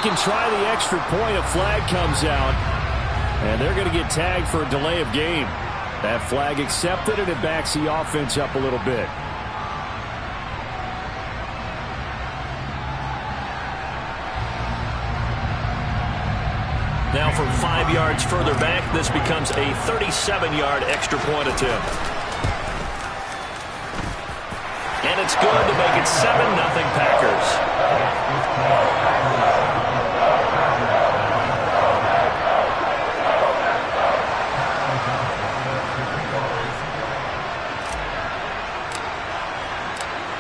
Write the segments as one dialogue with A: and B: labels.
A: can try the extra point. A flag comes out, and they're going to get tagged for a delay of game. That flag accepted, and it backs the offense up a little bit.
B: Now from 5 yards further back, this becomes a 37-yard extra point attempt. And it's good to make it 7-0 Packers.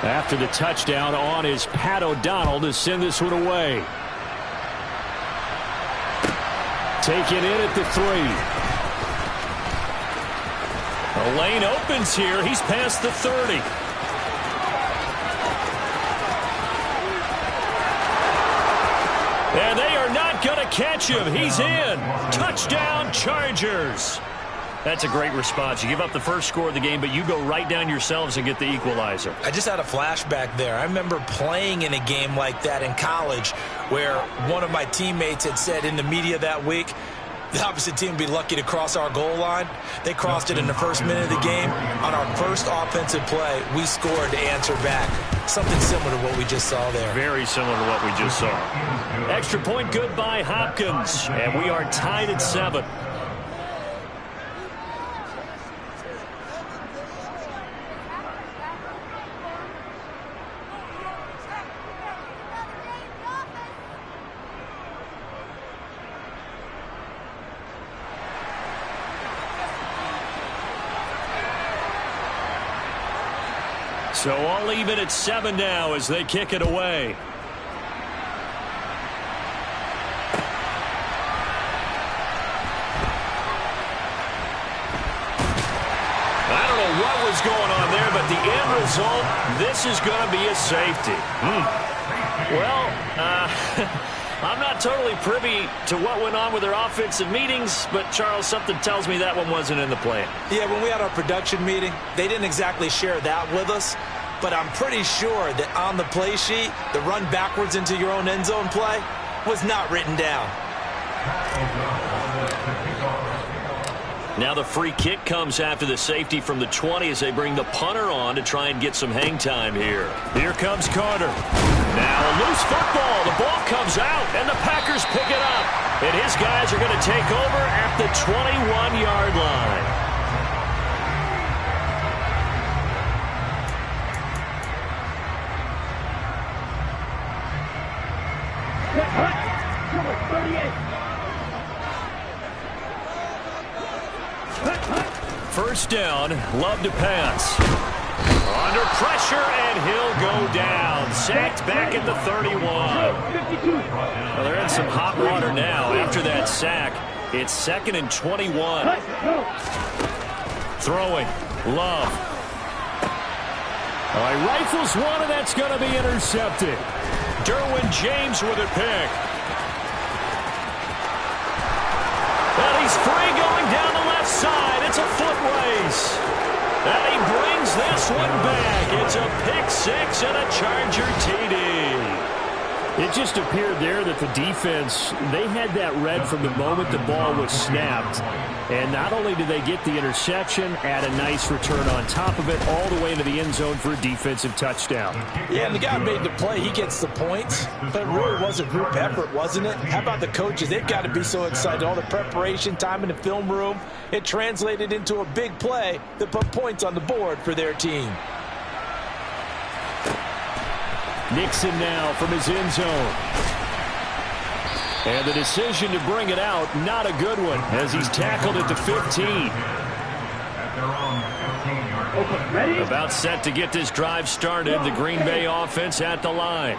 A: After the touchdown, on is Pat O'Donnell to send this one away. Taken in at the 3. The lane opens here. He's past the 30. And they are not going to catch him. He's in. Touchdown, Chargers. That's a great response. You give up the first score of the game, but you go right down yourselves and get the equalizer.
C: I just had a flashback there. I remember playing in a game like that in college where one of my teammates had said in the media that week, the opposite team would be lucky to cross our goal line. They crossed it in the first minute of the game. On our first offensive play, we scored to answer back. Something similar to what we just saw there.
B: Very similar to what we just saw.
A: Extra point good by Hopkins, and we are tied at 7. So all even at 7 now as they kick it away. I don't know what was going on there, but the end result, this is going to be a safety. Well, I'm not totally privy to what went on with their offensive meetings, but, Charles, something tells me that one wasn't in the plan.
C: Yeah, when we had our production meeting, they didn't exactly share that with us, but I'm pretty sure that on the play sheet, the run backwards into your own end zone play was not written down.
B: Now the free kick comes after the safety from the 20 as they bring the punter on to try and get some hang time here.
A: Here comes Carter. Now a loose football. The ball comes out, and the Packers pick it up. And his guys are going to take over at the 21-yard line. First down, Love to pass. Under pressure, and he'll go down. Sacked back at the 31. Well, they're in some hot water now after that sack. It's 2nd and 21. Throwing, Love. All right, rifles one, and that's going to be intercepted. Derwin James with a pick. And he's free going down the left side. It's a foot race. And he brings this one back. It's a pick six and a Charger TD. It just appeared there that the defense, they had that read from the moment the ball was snapped. And not only did they get the interception, add a nice return on top of it, all the way into the end zone for a defensive touchdown.
C: Yeah, and the guy made the play. He gets the points. But it really was a group effort, wasn't it? How about the coaches? They've got to be so excited. All the preparation time in the film room, it translated into a big play that put points on the board for their team.
A: Nixon now from his end zone. And the decision to bring it out, not a good one, as he's tackled at the 15. About set to get this drive started, the Green Bay offense at the line.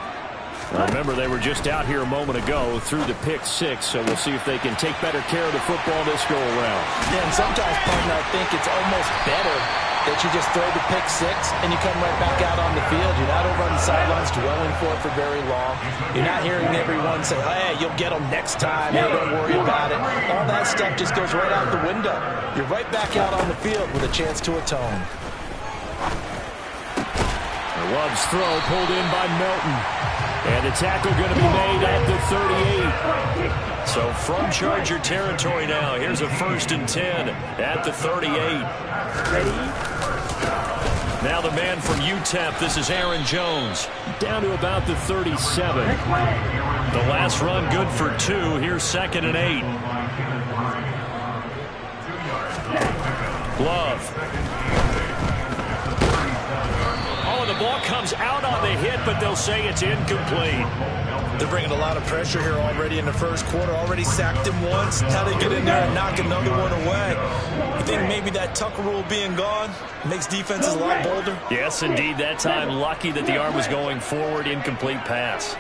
A: Remember, they were just out here a moment ago through the pick six, so we'll see if they can take better care of the football this go-around.
C: Yeah, and sometimes, partner, I think it's almost better that you just throw the pick six and you come right back out on the field. You're not over on the sidelines dwelling for it for very long. You're not hearing everyone say, hey, you'll get them next time. Hey, don't worry about it. All that stuff just goes right out the window. You're right back out on the field with a chance to atone.
A: Love's throw pulled in by Melton. And the tackle going to be made at the 38.
B: So from Charger territory now, here's a 1st and 10 at the 38. Now the man from UTEP, this is Aaron Jones, down to about the 37. The last run good for 2. Here's 2nd and 8. Love. Oh, the ball comes out on the hit, but they'll say it's incomplete.
C: They're bringing a lot of pressure here already in the first quarter. Already sacked him once. Now they get in there and knock another one away. You think maybe that Tucker rule being gone makes defenses a lot bolder?
B: Yes, indeed. That time, lucky that the arm was going forward. Incomplete pass.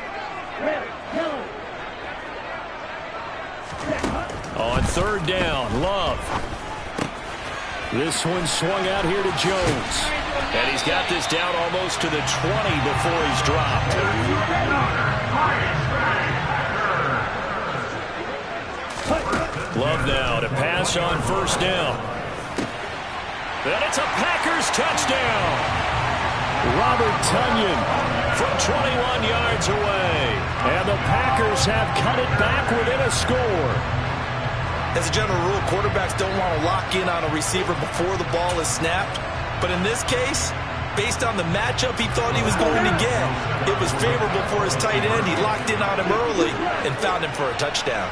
B: On 3rd down, Love. This one swung out here to Jones. And he's got this down almost to the 20 before he's dropped. Love now to pass on 1st down. And it's a Packers touchdown. Robert Tonyan from 21 yards away. And the Packers have cut it back within a score.
C: As a general rule, quarterbacks don't want to lock in on a receiver before the ball is snapped. But in this case, based on the matchup he thought he was going to get, it was favorable for his tight end. He locked in on him early and found him for a touchdown.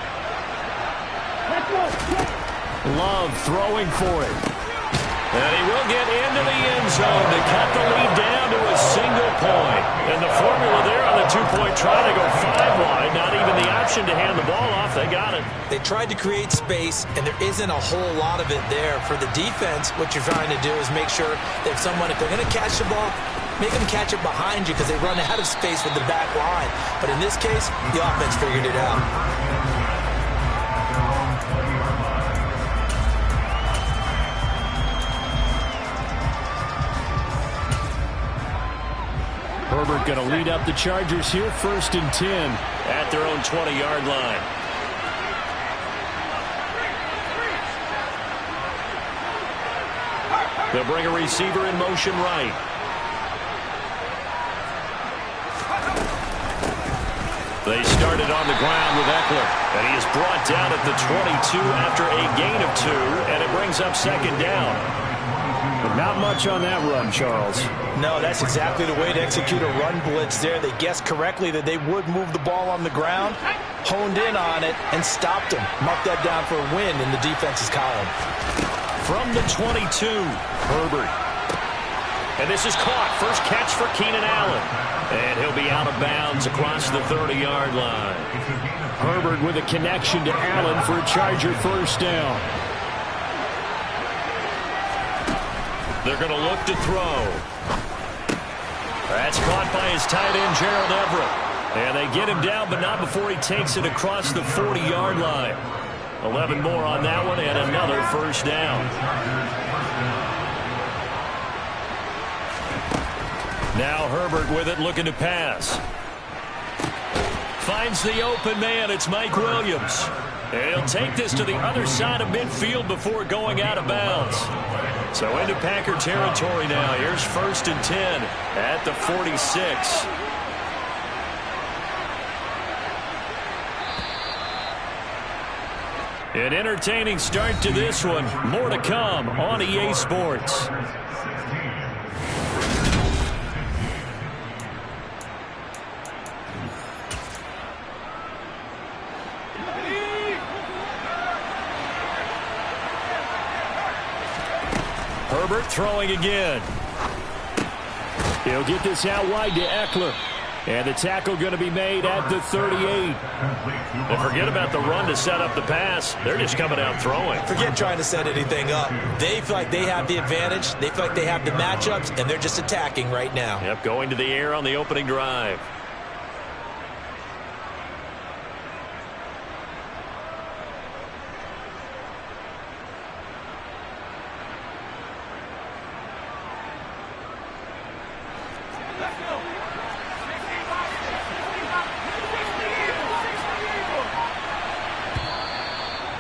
B: Love throwing for it. And he will get into the end zone to cut the lead down to a single point. And the formula there on the 2-point try to go 5 wide. Not even the option to hand the ball off. They got it.
C: They tried to create space, and there isn't a whole lot of it there. For the defense, what you're trying to do is make sure that if they're going to catch the ball, make them catch it behind you because they run out of space with the back line. But in this case, the offense figured it out.
B: Herbert going to lead up the Chargers here, 1st and 10 at their own 20-yard line. They'll bring a receiver in motion right. They started on the ground with Eckler, and he is brought down at the 22 after a gain of 2, and it brings up 2nd down. But not much on that run, Charles.
C: No, that's exactly the way to execute a run blitz there. They guessed correctly that they would move the ball on the ground, honed in on it, and stopped them. Marked that down for a win in the defense's column.
B: From the 22, Herbert. And this is caught. First catch for Keenan Allen. And he'll be out of bounds across the 30-yard line. Herbert with a connection to Allen for a Charger 1st down. They're going to look to throw. That's caught by his tight end, Gerald Everett. And they get him down, but not before he takes it across the 40-yard line. 11 more on that one, and another 1st down. Now Herbert with it, looking to pass. Finds the open man. It's Mike Williams. And he'll take this to the other side of midfield before going out of bounds. So into Packer territory now. Here's 1st and 10 at the 46. An entertaining start to this one. More to come on EA Sports. Herbert throwing again. He'll get this out wide to Eckler. And the tackle going to be made at the 38. And forget about the run to set up the pass. They're just coming out throwing.
C: Forget trying to set anything up. They feel like they have the advantage. They feel like they have the matchups, and they're just attacking right now.
B: Yep, going to the air on the opening drive.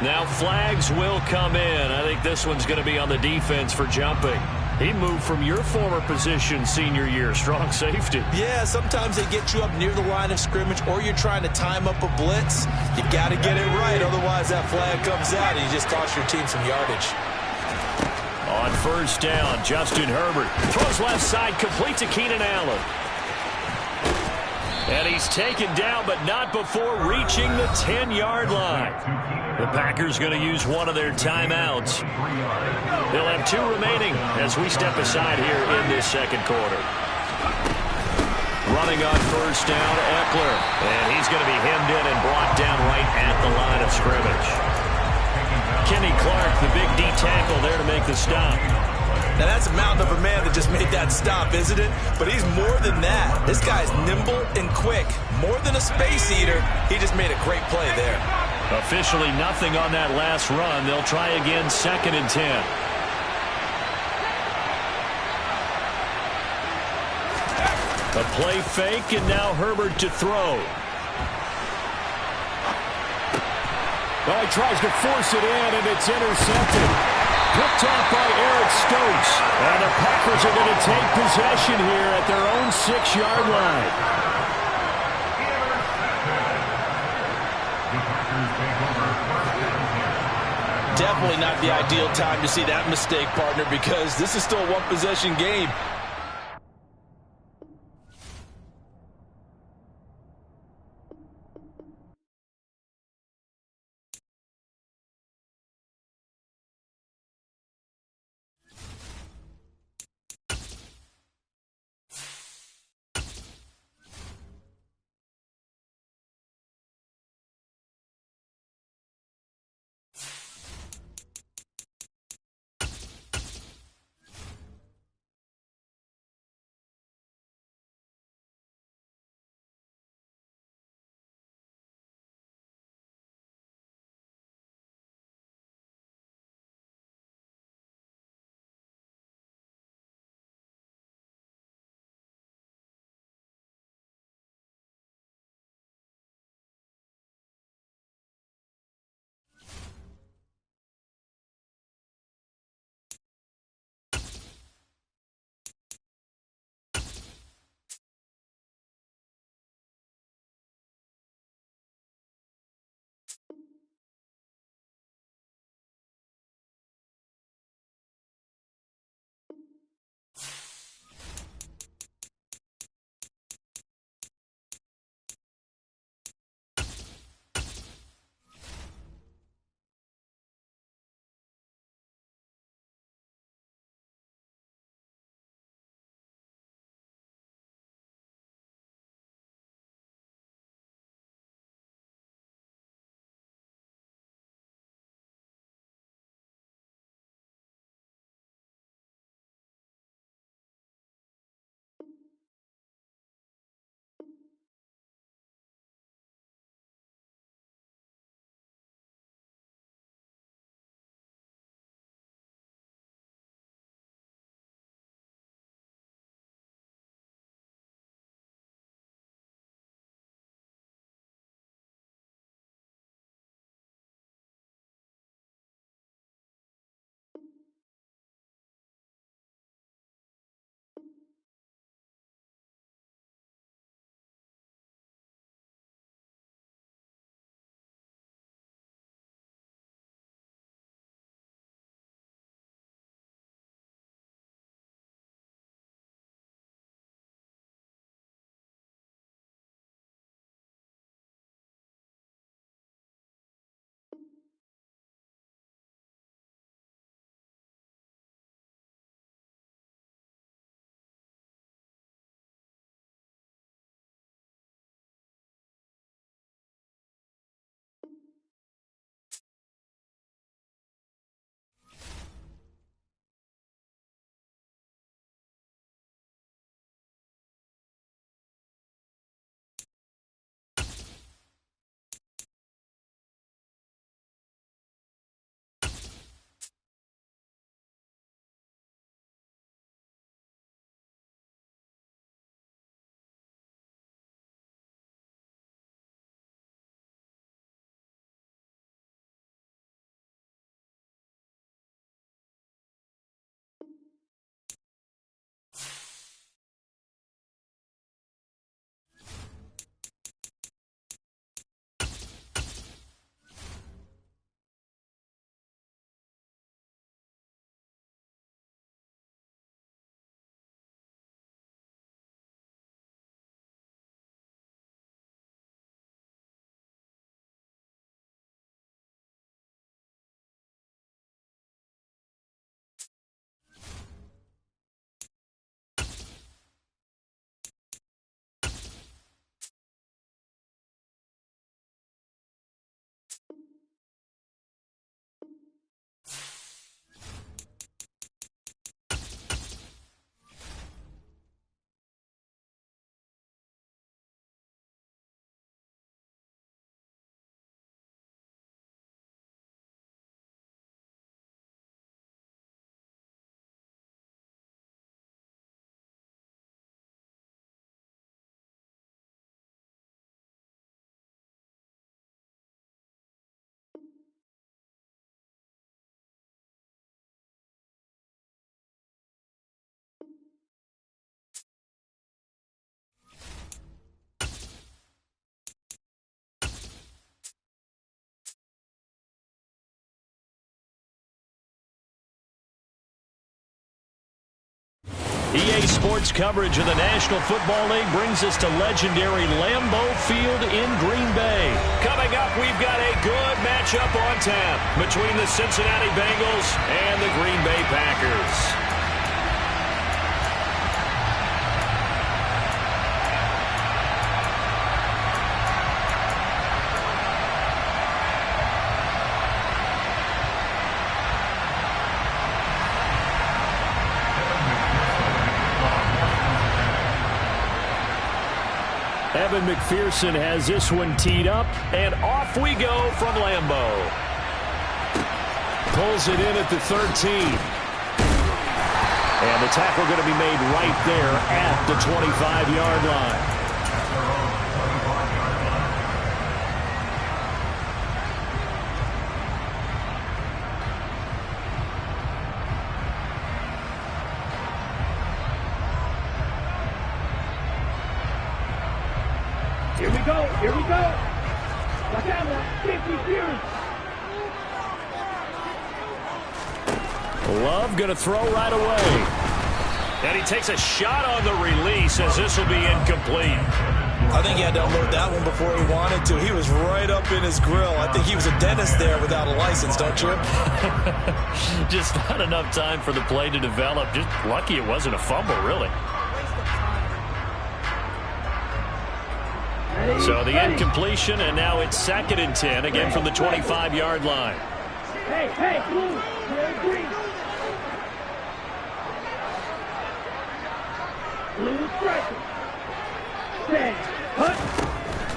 B: Now flags will come in. I think this one's going to be on the defense for jumping.
A: He moved from your former position senior year, strong safety.
C: Yeah, sometimes they get you up near the line of scrimmage, or you're trying to time up a blitz. You got to get it right, otherwise that flag comes out and you just cost your team some yardage.
A: On first down, Justin Herbert throws left side, complete to Keenan Allen. And he's taken down, but not before reaching the 10-yard line. The Packers going to use one of their timeouts. They'll have 2 remaining as we step aside here in this second quarter. Running on first down, Eckler. And he's going to be hemmed in and brought down right at the line of scrimmage. Kenny Clark, the big D tackle there to make the stop.
C: Now, that's a mountain of a man that just made that stop, isn't it? But he's more than that. This guy's nimble and quick. More than a space eater, he just made a great play there.
A: Officially nothing on that last run. They'll try again, 2nd and 10. A play fake, and now Herbert to throw.
B: Well, he tries to force it in, and it's intercepted. Picked off by Eric Stokes.
A: And the Packers are going to take possession here at their own 6-yard line.
C: Definitely not the ideal time to see that mistake, partner, because this is still a one-possession game.
A: EA Sports coverage of the National Football League brings us to legendary Lambeau Field in Green Bay. Coming up, we've got a good matchup on tap between the Cincinnati Bengals and the Green Bay Packers. Evan McPherson has this one teed up, and off we go from Lambeau. Pulls it in at the 13. And the tackle going to be made right there at the 25-yard line.
D: Here we go, here we go. Watch out now, 50 Fury.
A: Love going to throw right away. And he takes a shot on the release as this will be incomplete.
C: I think he had to unload that one before he wanted to. He was right up in his grill. I think he was a dentist there without a license, don't you?
A: Just not enough time for the play to develop. Just lucky it wasn't a fumble, really. So the incompletion, and now it's 2nd and 10, again from the 25-yard line.
D: Hey, blue, green. Blue striker.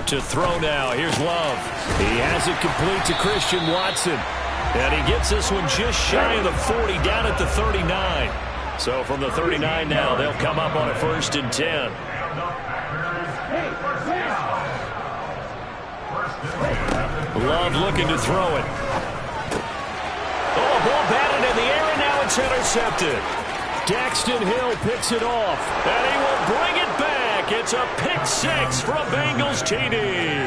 A: To throw now, here's Love. He has it complete to Christian Watson. And he gets this one just shy of the 40, down at the 39. So from the 39 now, they'll come up on a 1st and 10. Love looking to throw it. Oh, ball batted in the air, and now it's intercepted. Daxton Hill picks it off, and he will bring it back. It's a pick 6 for a Bengals TD.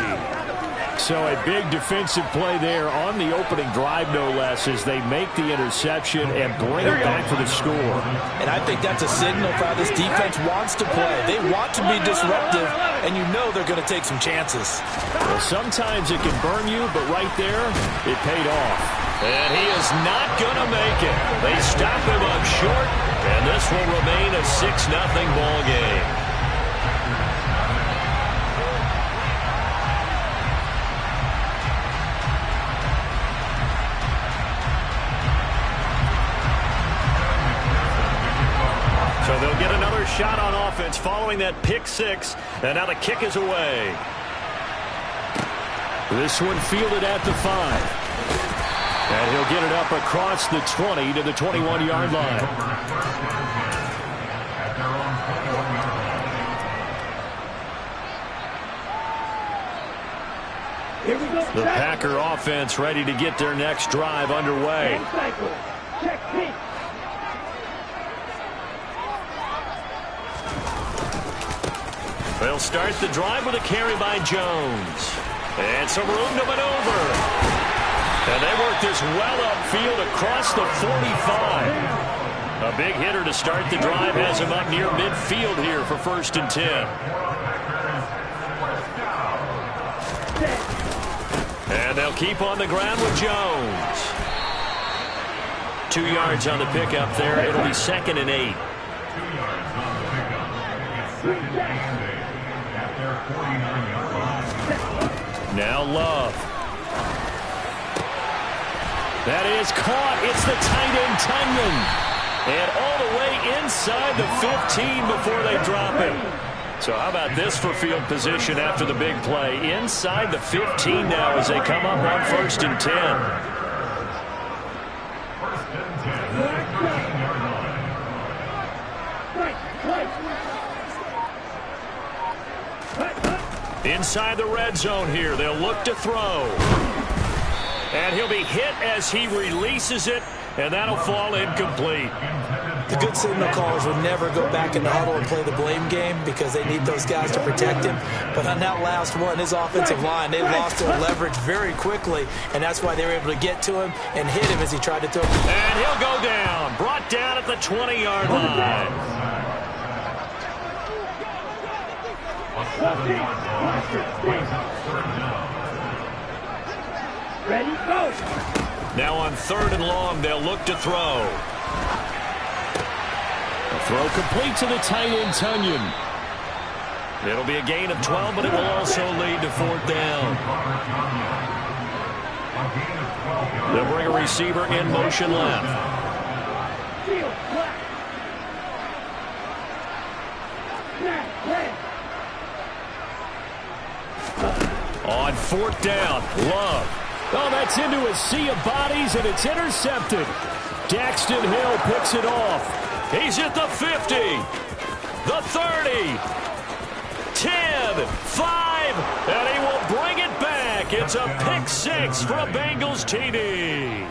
A: So a big defensive play there on the opening drive, no less, as they make the interception and bring it back for the score.
C: And I think that's a signal for how this defense wants to play. They want to be disruptive, and you know they're going to take some chances.
A: Well, sometimes it can burn you, but right there, it paid off. And he is not going to make it. They stop him up short, and this will remain a 6-0 ball game. So they'll get another shot on offense following that pick 6, and now the kick is away. This one fielded at the 5. And he'll get it up across the 20 to the 21-yard line.
D: Here we go.
A: The Packer offense ready to get their next drive underway.
D: Check pink.
A: They'll start the drive with a carry by Jones. And some room to maneuver. And they work this well upfield across the 45. A big hitter to start the drive has him up near midfield here for 1st and 10. And they'll keep on the ground with Jones. 2 yards on the pickup there. It'll be 2nd and 8. Now Love. That is caught. It's the tight end, Tunyon. And all the way inside the 15 before they drop him. So how about this for field position after the big play? Inside the 15 now as they come up on 1st and 10. Inside the red zone here, they'll look to throw. And he'll be hit as he releases it, and that'll fall incomplete.
C: The good signal callers would never go back in the huddle and play the blame game because they need those guys to protect him. But on that last one, his offensive line, they lost their leverage very quickly, and that's why they were able to get to him and hit him as he tried to throw.
A: And he'll go down, brought down at the 20-yard line.
D: Ready, go.
B: Now on 3rd and long, they'll look to throw.
A: The throw complete to the tight end, Tunyon.
B: It'll be a gain of 12, but it will also lead to 4th down. They'll bring a receiver in motion left.
D: Field, left. Snap, left.
A: On 4th down, Love. Oh, that's into a sea of bodies, and it's intercepted. Daxton Hill picks it off.
B: He's at the 50, the 30, 10, 5, and he will bring it back. It's a pick 6 for a Bengals TD.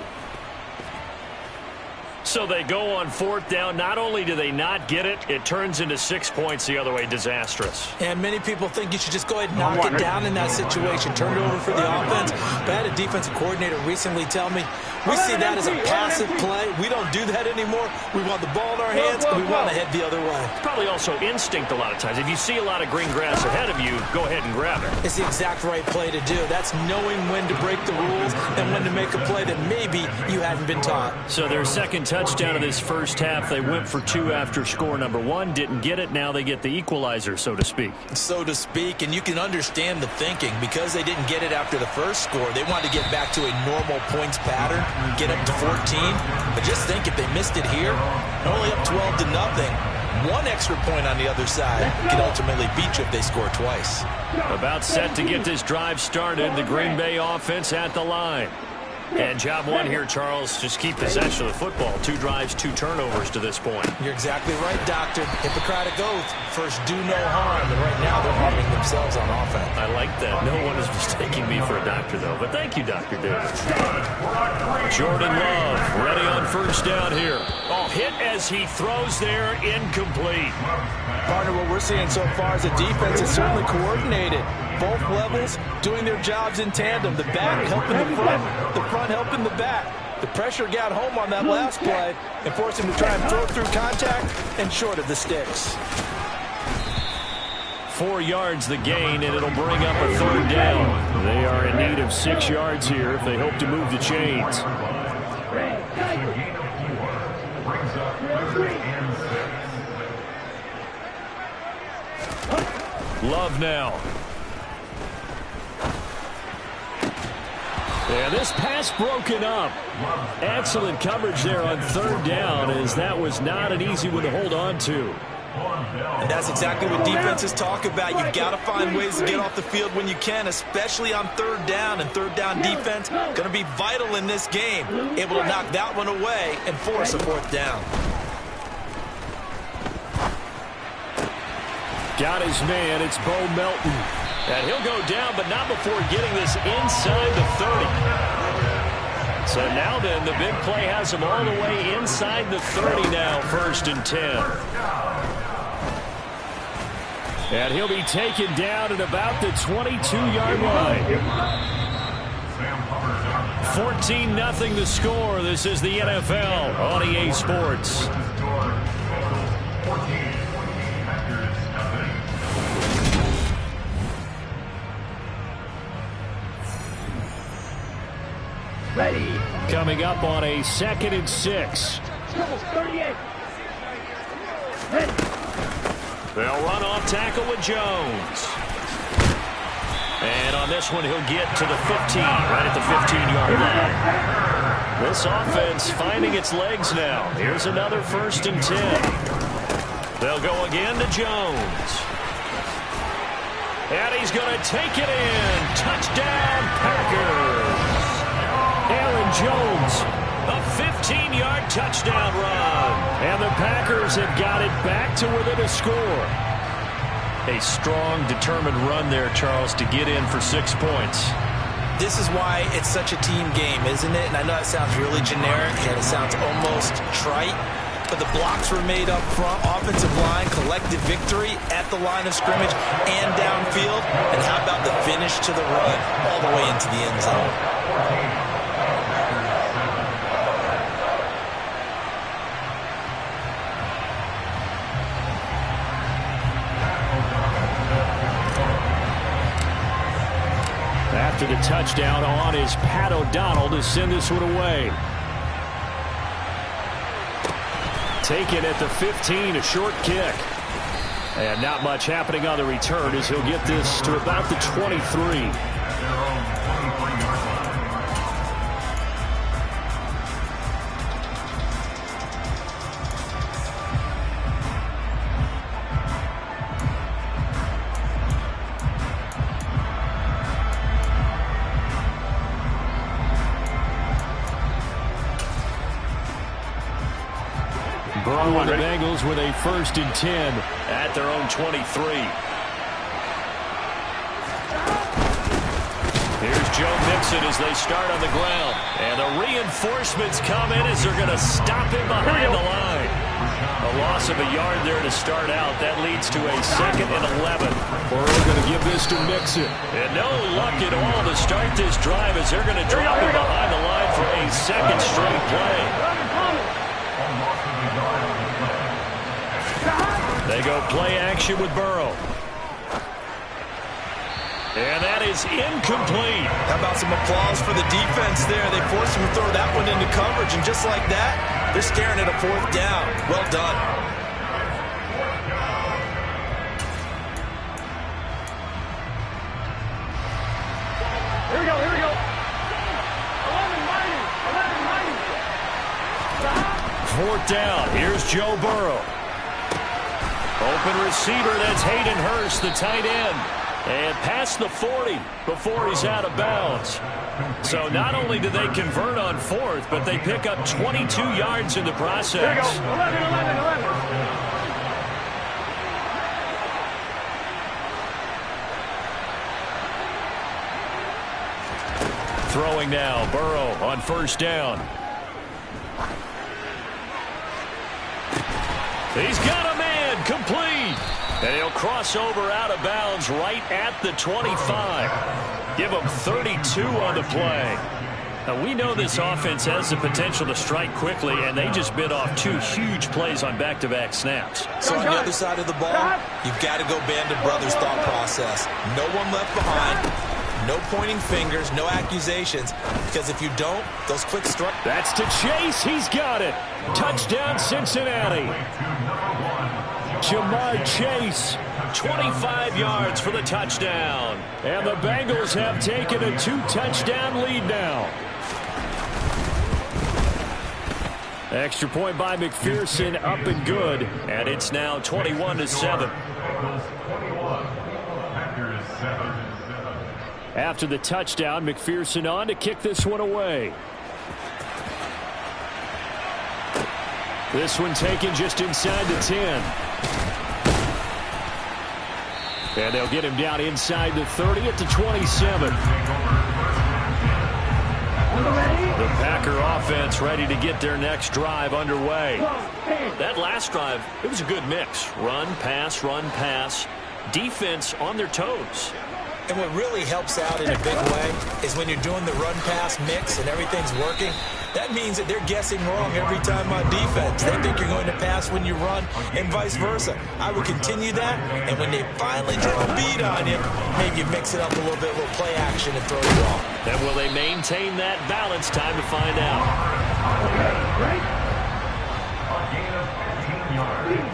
B: So they go on 4th down. Not only do they not get it, it turns into 6 points the other way. Disastrous.
C: And many people think you should just go ahead and knock it down in that situation. Turn it over for the offense. But I had a defensive coordinator recently tell me, we see that as a passive play. We don't do that anymore. We want the ball in our hands, and we want to head the other way.
B: Probably also instinct a lot of times. If you see a lot of green grass ahead of you, go ahead and grab it.
C: It's the exact right play to do. That's knowing when to break the rules and when to make a play that maybe you hadn't been taught.
A: So their second touchdown of this first half, they went for 2 after score number 1. Didn't get it. Now they get the equalizer, so to speak.
C: So to speak, and you can understand the thinking. Because they didn't get it after the first score, they wanted to get back to a normal points pattern, get up to 14. But just think, if they missed it here, only up 12-0, 1 extra point on the other side can ultimately beat you if they score twice.
A: About set to get this drive started. The Green Bay offense at the line.
B: And job 1 here, Charles, just keep possession of the football. 2 drives, 2 turnovers to this point.
C: You're exactly right, Doctor. Hippocratic oath. First, do no harm. And right now, they're harming themselves on offense.
B: I like that. No one is mistaking me for a doctor, though. But thank you, Dr. Davis. Jordan Love, ready on 1st down here. Oh, hit as he throws there, incomplete.
C: Partner, what we're seeing so far is the defense is certainly coordinated. Both levels doing their jobs in tandem. The back helping the front helping the back. The pressure got home on that last play and forced him to try and throw through contact and short of the sticks.
A: 4 yards the gain, and it'll bring up a 3rd down. They are in need of 6 yards here if they hope to move the chains. Love now. And this pass broken up. Excellent coverage there on 3rd down, as that was not an easy one to hold on to.
C: And that's exactly what defenses talk about. You've got to find ways to get off the field when you can, especially on 3rd down. And 3rd down defense going to be vital in this game. Able to knock that one away and force a 4th down.
A: Got his man. It's Bo Melton.
B: And he'll go down, but not before getting this inside the 30. So now then, the big play has him all the way inside the 30 now, 1st and 10.
A: And he'll be taken down at about the 22-yard line. 14-0 the score. This is the NFL on EA Sports.
D: Ready.
A: Coming up on a 2nd and 6.
D: 38. Ready.
B: They'll run off tackle with Jones. And on this one, he'll get to the 15, right at the 15-yard line. This offense finding its legs now. Here's another 1st and 10. They'll go again to Jones. And he's going to take it in. Touchdown, Packers.
A: Aaron Jones.
B: A 15-yard touchdown run.
A: And the Packers have got it back to within a score.
B: A strong, determined run there, Charles, to get in for 6 points.
C: This is why it's such a team game, isn't it? And I know it sounds really generic and it sounds almost trite, but the blocks were made up front, offensive line, collective victory at the line of scrimmage and downfield. And how about the finish to the run all the way into the end zone?
A: After the touchdown, on is Pat O'Donnell to send this one away. Taken at the 15, a short kick. And not much happening on the return as he'll get this to about the 23. Burrow and the Bengals with a 1st and 10 at their own 23. Here's Joe Mixon as they start on the ground. And the reinforcements come in as they're going to stop him behind the line. A loss of a yard there to start out. That leads to a 2nd and 11.
B: Burrow going to give this to Mixon.
A: And no luck at all to start this drive as they're going to drop him behind the line for a 2nd straight play. They go play action with Burrow. And that is incomplete.
C: How about some applause for the defense there? They forced him to throw that one into coverage, and just like that, they're staring at a 4th down. Well done.
D: Here we go, here we go. 11
A: 4th down. Here's Joe Burrow. Open receiver, that's Hayden Hurst, the tight end. And past the 40 before he's out of bounds. So not only do they convert on 4th, but they pick up 22 yards in the process.
D: Here we go. 11.
A: Throwing now, Burrow on 1st down. He's got a man, complete. And he'll cross over out of bounds right at the 25. Give him 32 on the play. Now, we know this offense has the potential to strike quickly, and they just bit off 2 huge plays on back-to-back snaps.
C: So on the other side of the ball, you've got to go Band of Brothers thought process. No one left behind. No pointing fingers, no accusations, because if you don't, those quick strikes.
A: That's to Chase. He's got it. Touchdown, Cincinnati. Jamar Chase, 25 yards for the touchdown. And the Bengals have taken a 2-touchdown lead now. Extra point by McPherson, up and good. And it's now 21-7. After the touchdown, McPherson on to kick this one away. This one taken just inside the 10. And they'll get him down inside the 30 at the 27. The Packer offense ready to get their next drive underway. That last drive, it was a good mix. Run, pass. Defense on their toes.
C: And what really helps out in a big way is when you're doing the run-pass mix and everything's working, that means that they're guessing wrong every time on defense. They think you're going to pass when you run and vice versa. I would continue that, and when they finally draw a beat on you, maybe you mix it up a little bit, a little play action and throw the ball.
A: And will they maintain that balance? Time to find out.
E: A gain of 15 yards.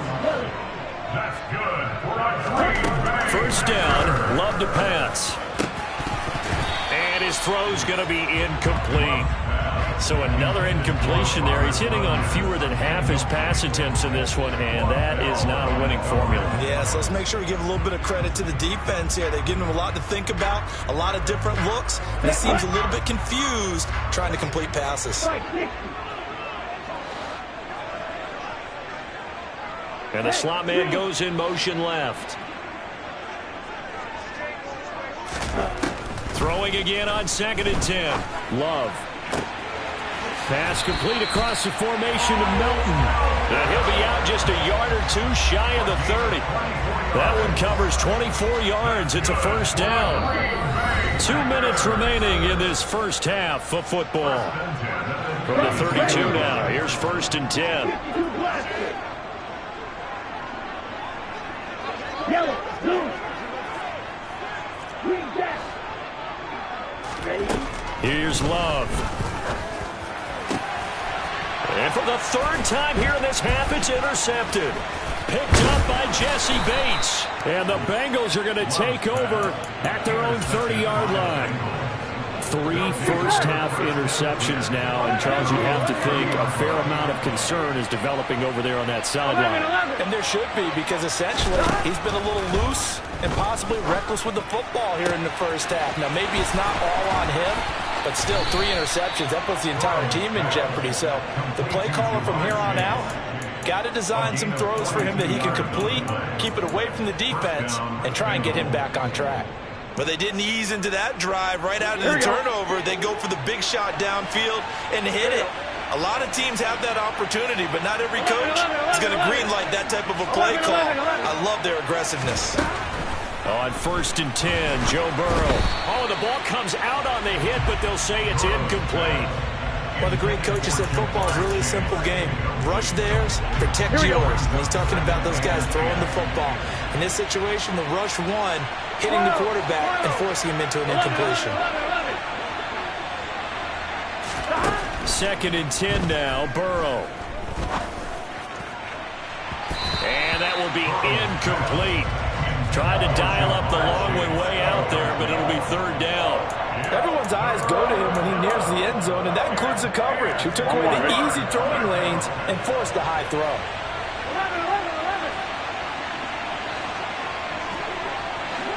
E: That's good for a 3.
A: 1st down, Love to pass. And his throw's going to be incomplete. So another incompletion there. He's hitting on fewer than half his pass attempts in this one, and that is not a winning formula.
C: Yeah, so let's make sure we give a little bit of credit to the defense here. They're giving him a lot to think about, a lot of different looks, and he seems a little bit confused trying to complete passes.
A: And the slot man goes in motion left. Throwing again on 2nd and 10. Love. Pass complete across the formation to Melton. And he'll be out just a yard or 2 shy of the 30. That one covers 24 yards. It's a 1st down. 2 minutes remaining in this first half of football. From the 32 now, here's 1st and 10.
D: Yellow, blue, green, jack.
A: Here's Love. And for the third time here in this half, it's intercepted. Picked up by Jesse Bates. And the Bengals are going to take over at their own 30-yard line. 3 first-half interceptions now. And, Charles, you have to think a fair amount of concern is developing over there on that sideline.
C: And there should be, because essentially he's been a little loose and possibly reckless with the football here in the first half. Now, maybe it's not all on him, but still 3 interceptions. That puts the entire team in jeopardy. So the play caller from here on out got to design some throws for him that he can complete, keep it away from the defense, and try and get him back on track.
F: But they didn't ease into that drive right out of the turnover. They go for the big shot downfield and hit it. A lot of teams have that opportunity, but not every coach is going to greenlight that type of a play call. I love their aggressiveness.
A: On 1st and 10, Joe Burrow. Oh, the ball comes out on the hit, but they'll say it's incomplete.
C: Well, the great coaches said football is really a simple game. Rush theirs, protect yours. And he's talking about those guys throwing the football. In this situation, the rush one, hitting the quarterback and forcing him into an incompletion.
A: 2nd and 10 now, Burrow. And that will be incomplete. Tried to dial up the long way out there, but it'll be 3rd down.
C: Everyone's eyes go to him when he nears the end zone, and that includes the coverage, who took away the easy throwing lanes and forced the high throw.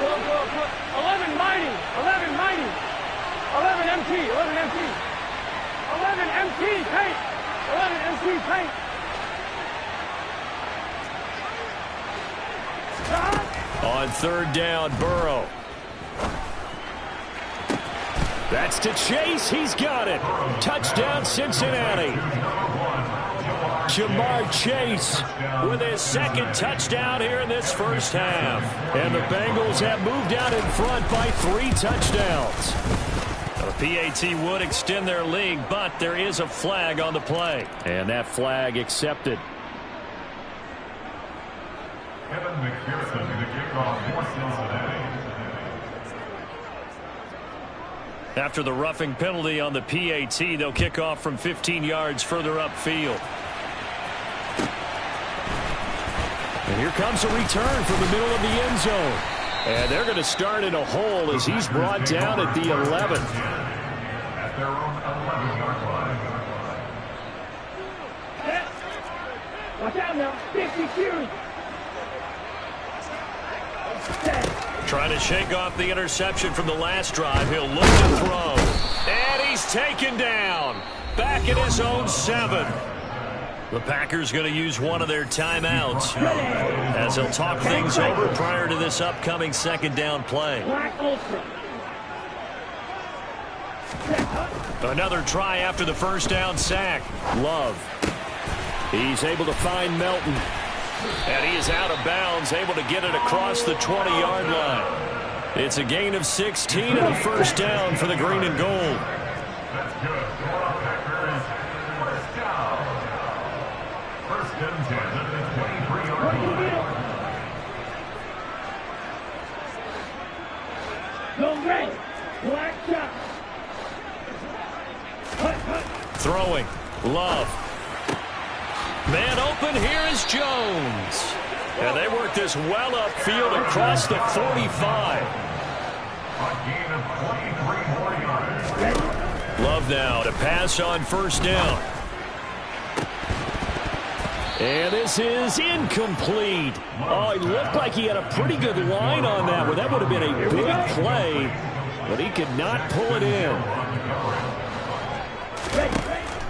D: 11 mighty, 11 mighty, 11 MT, 11 MT, 11 MT paint, 11 MT paint.
A: On 3rd down, Burrow. That's to Chase. He's got it. Touchdown, Cincinnati. Jamar Chase with his 2nd touchdown here in this first half. And the Bengals have moved out in front by 3 touchdowns. The PAT would extend their lead, but there is a flag on the play. And that flag accepted.
E: Kevin McPherson, the kickoff for Cincinnati.
A: After the roughing penalty on the PAT, they'll kick off from 15 yards further upfield. And here comes a return from the middle of the end zone. And they're going to start in a hole as he's brought down at the 11th.
E: At their own 11-yard line.
D: Watch out now, 50 series.
A: Trying to shake off the interception from the last drive. He'll look to throw. And he's taken down. Back at his own 7. The Packers going to use one of their timeouts as they'll talk things over prior to this upcoming 2nd down play. Another try after the 1st down sack. Love. He's able to find Melton. And he is out of bounds, able to get it across the 20-yard line. It's a gain of 16 and a 1st down for the green and gold.
E: That's good for our Packers. 1st down. 1st and 10 at the 23-yard line.
D: Go red, black shot.
A: Throwing. Love. Man open, here is Jones. And they work this well upfield across the 45.
E: A gain of 23 yards.
A: Love now to pass on 1st down. And this is incomplete. Oh, it looked like he had a pretty good line on that one. That would have been a big play, but he could not pull it in.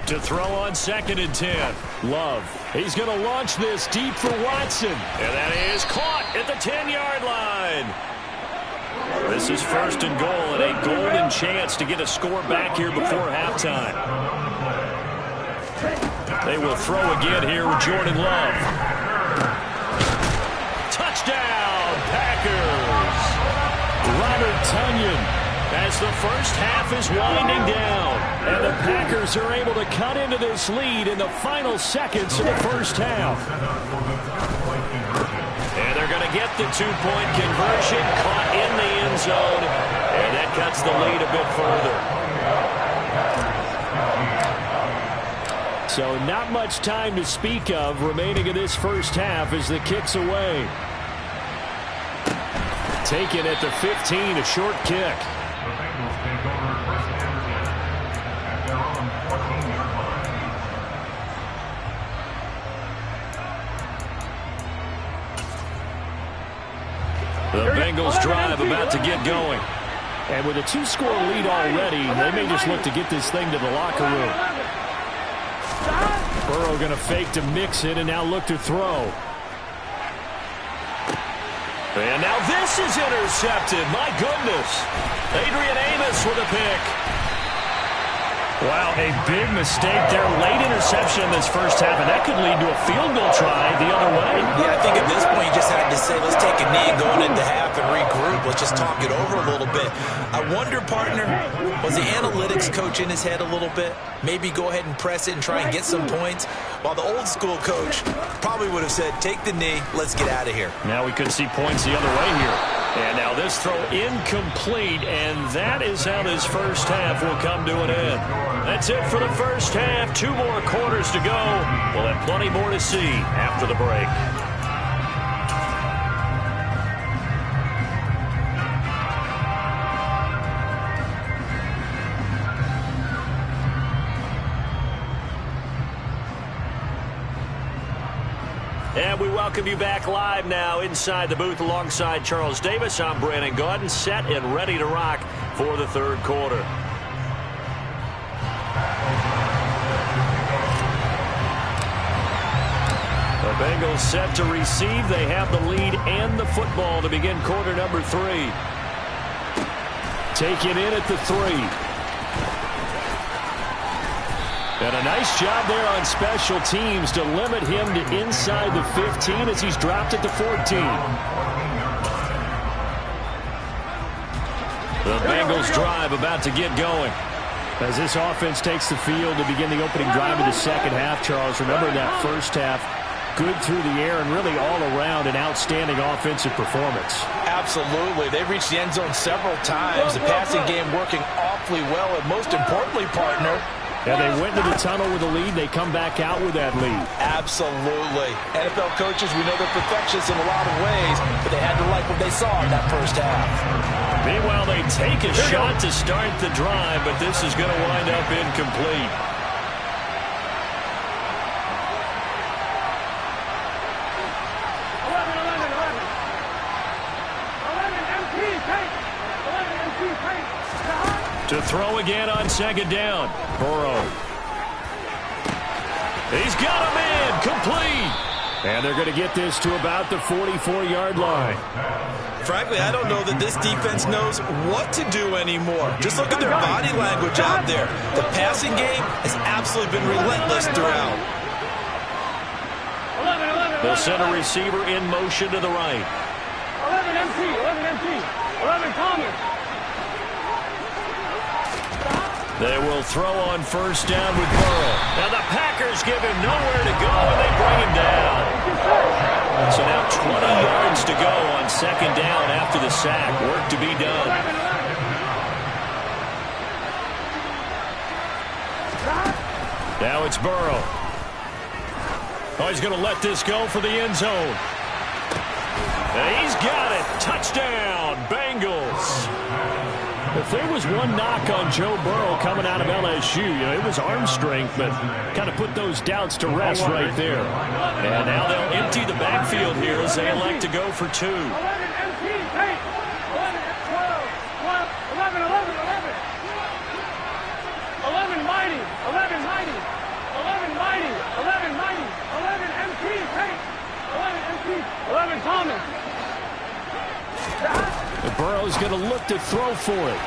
A: To throw on 2nd and 10. Love. He's going to launch this deep for Watson. And that is caught at the 10-yard line. This is 1st and goal, and a golden chance to get a score back here before halftime. They will throw again here with Jordan Love. Touchdown, Packers. Robert Tonyan. As the first half is winding down, and the Packers are able to cut into this lead in the final seconds of the first half. And they're going to get the 2-point conversion, caught in the end zone,
B: And that cuts the lead a bit further.
A: So not much time to speak of remaining in this first half as the kick's away. Taken at the 15, a short kick.
E: The Bengals take over first down at their own 14-yard line.
A: The Bengals drive about to get going. And with a 2-score lead already, they may just look to get this thing to the locker room. Burrow going to fake to mix it and now look to throw.
B: And now this is intercepted. My goodness. Adrian Amos with a pick.
A: Wow, a big mistake there. Late interception in this first half, and that could lead to a field goal try the other way.
C: Yeah, I think at this point you just had to say, let's take a knee going into half and regroup. Let's just talk it over a little bit. I wonder, partner, was the analytics coach in his head a little bit? Maybe go ahead and press it and try and get some points? While the old school coach probably would have said, take the knee, let's get out of here.
A: Now we could see points the other way here. And now this throw incomplete, and that is how this first half will come to an end. That's it for the first half. 2 more quarters to go. We'll have plenty more to see after the break. And we welcome you back live now inside the booth alongside Charles Davis. I'm Brandon Gaudin, set and ready to rock for the third quarter. The Bengals set to receive. They have the lead and the football to begin quarter number 3. Taken in at the 3. And a nice job there on special teams to limit him to inside the 15 as he's dropped at the 14. The Bengals drive about to get going. As this offense takes the field to begin the opening drive of the second half, Charles, remember that first half, good through the air and really all around an outstanding offensive performance.
C: Absolutely. They've reached the end zone several times. The passing game working awfully well, and most importantly, partner,
A: and they went to the tunnel with a lead. They come back out with that lead.
C: Absolutely. NFL coaches, we know they're perfectionists in a lot of ways, but they had to like what they saw in that first half.
A: Meanwhile, they take a shot to start the drive, but this is going to wind up incomplete. To throw again on second down. Burrow. He's got a man. Complete. And they're going to get this to about the 44-yard line.
F: Frankly, I don't know that this defense knows what to do anymore. Just look at their body language out there. The passing game has absolutely been relentless throughout.
A: They'll send a receiver in motion to the right.
D: 11 MT, 11 Thomas.
A: They will throw on first down with Burrow. Now the Packers give him nowhere to go, and they bring him down. So now 20 yards to go on second down after the sack. Work to be done. Now it's Burrow. Oh, he's going to let this go for the end zone. And he's got it. Touchdown, Bengals. If there was one knock on Joe Burrow coming out of LSU, it was arm strength, but kind of put those doubts to rest right there. And now they'll empty the backfield here as they elect to go for 2.
D: 11 MT, 11, 12, 11, 11 mighty, 11 mighty, 11 mighty, 11 mighty, 11 MT, 11 MT, 11 Thomas.
A: Burrow's going to look to throw for it.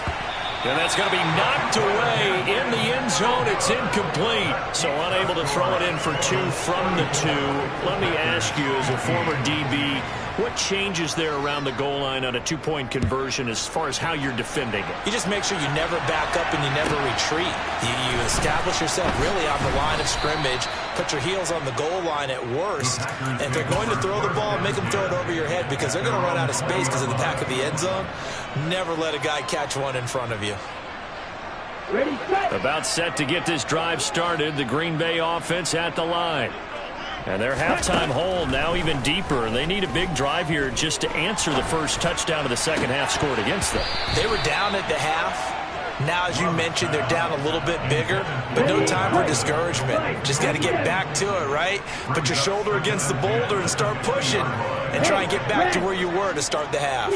A: And that's going to be knocked away in the end zone. It's incomplete. So unable to throw it in for 2 from the 2. Let me ask you, as a former DB, what changes there around the goal line on a 2-point conversion as far as how you're defending it?
C: You just make sure you never back up and you never retreat. You establish yourself really on the line of scrimmage, put your heels on the goal line at worst, and if they're going to throw the ball, make them throw it over your head because they're going to run out of space because of the back of the end zone. Never let a guy catch one in front of you.
A: Ready, set. About set to get this drive started. The Green Bay offense at the line. And their halftime hole now even deeper. They need a big drive here just to answer the first touchdown of the second half scored against them.
C: They were down at the half. Now, as you mentioned, they're down a little bit bigger, but no time for discouragement. Just got to get back to it, right? Put your shoulder against the boulder and start pushing and try and get back to where you were to start the half.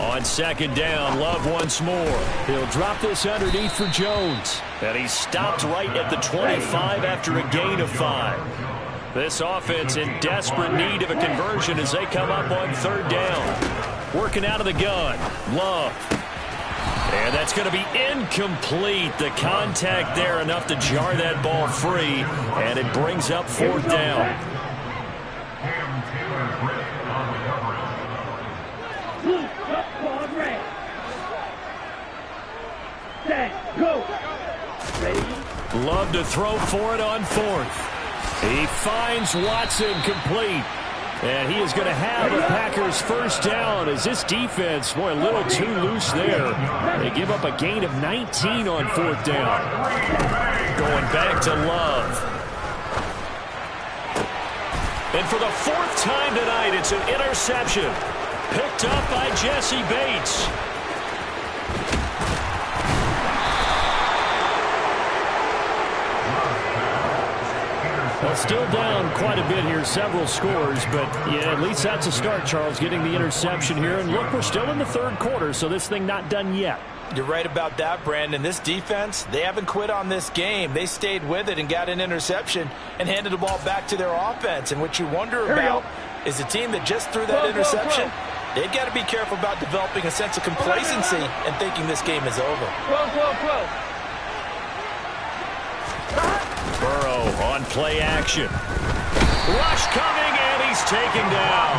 A: On second down, Love once more. He'll drop this underneath for Jones. And he's stopped right at the 25 after a gain of 5. This offense in desperate need of a conversion as they come up on third down. Working out of the gun, Love. And that's going to be incomplete. The contact there enough to jar that ball free. And it brings up fourth down. Love to throw for it on fourth. He finds Watson complete. And he is going to have a Packers first down as this defense, boy, a little too loose there. They give up a gain of 19 on fourth down. Going back to Love. And for the fourth time tonight, it's an interception. Picked up by Jesse Bates. Well, still down quite a bit here, several scores, but yeah, at least that's a start, Charles, getting the interception here. And look, we're still in the third quarter, so this thing not done yet.
C: You're right about that, Brandon. This defense, they haven't quit on this game. They stayed with it and got an interception and handed the ball back to their offense. And what you wonder about is a team that just threw that interception, they've got to be careful about developing a sense of complacency and thinking this game is over.
A: Burrow on play action. Rush coming, and he's taken down.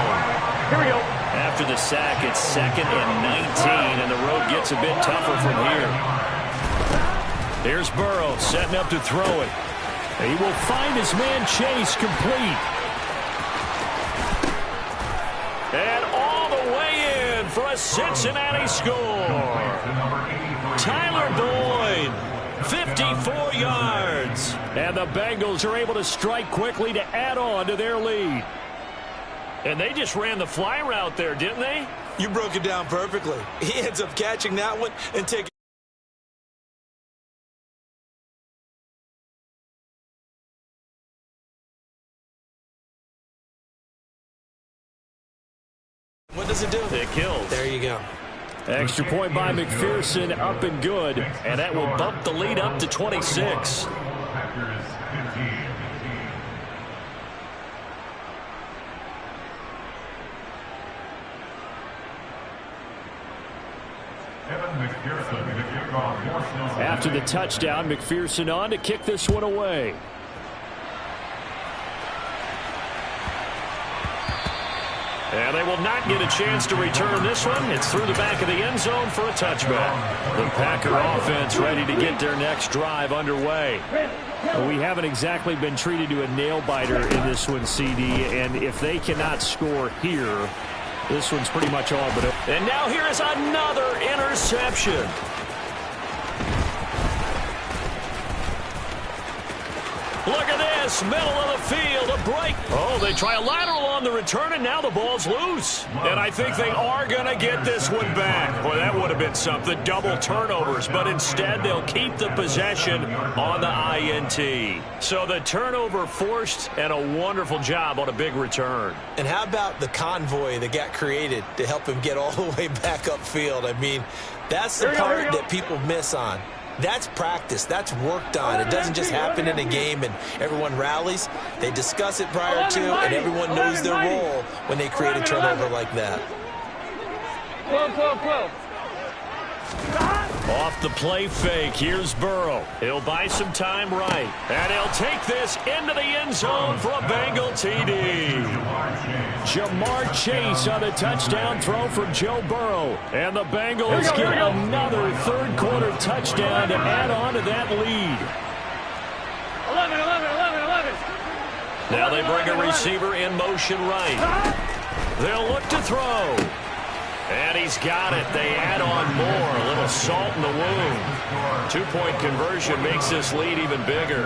D: Here we go.
A: After the sack, it's 2nd and 19, and the road gets a bit tougher from here. Here's Burrow setting up to throw it. He will find his man Chase complete. And all the way in for a Cincinnati score. Tyler Boyd, 54 yards. And the Bengals are able to strike quickly to add on to their lead. And they just ran the fly route there, didn't they?
F: You broke it down perfectly. He ends up catching that one and taking. What does it do?
A: It kills.
F: There you go.
A: Extra point by McPherson, up and good. And that will bump the lead up to 26. After the touchdown, McPherson on to kick this one away. And they will not get a chance to return this one. It's through the back of the end zone for a touchback. The Packer offense ready to get their next drive underway. We haven't exactly been treated to a nail-biter in this one, CD, and if they cannot score here, this one's pretty much all but over. And now here is another interception. Look at this, middle of the field, a break. Oh, they try a lateral on the return, and now the ball's loose. And I think they are going to get this one back. Boy, that would have been something, double turnovers. But instead, they'll keep the possession on the INT. So the turnover forced, and a wonderful job on a big return.
F: And how about the convoy that got created to help him get all the way back upfield? I mean, that's the part that people miss on. That's practice. That's worked on. It doesn't just happen in a game and everyone rallies. They discuss it prior to, and everyone knows their role when they create a turnover like that.
D: 12.
A: Off the play fake, here's Burrow. He'll buy some time right. And he'll take this into the end zone for a Bengal TD. Jamar Chase on the touchdown throw from Joe Burrow. And the Bengals get another third-quarter touchdown to add on to that lead.
D: 11, 11, 11, 11.
A: Now they bring a receiver in motion right. They'll look to throw. And he's got it. They add on more. A little salt in the wound. 2-point conversion makes this lead even bigger.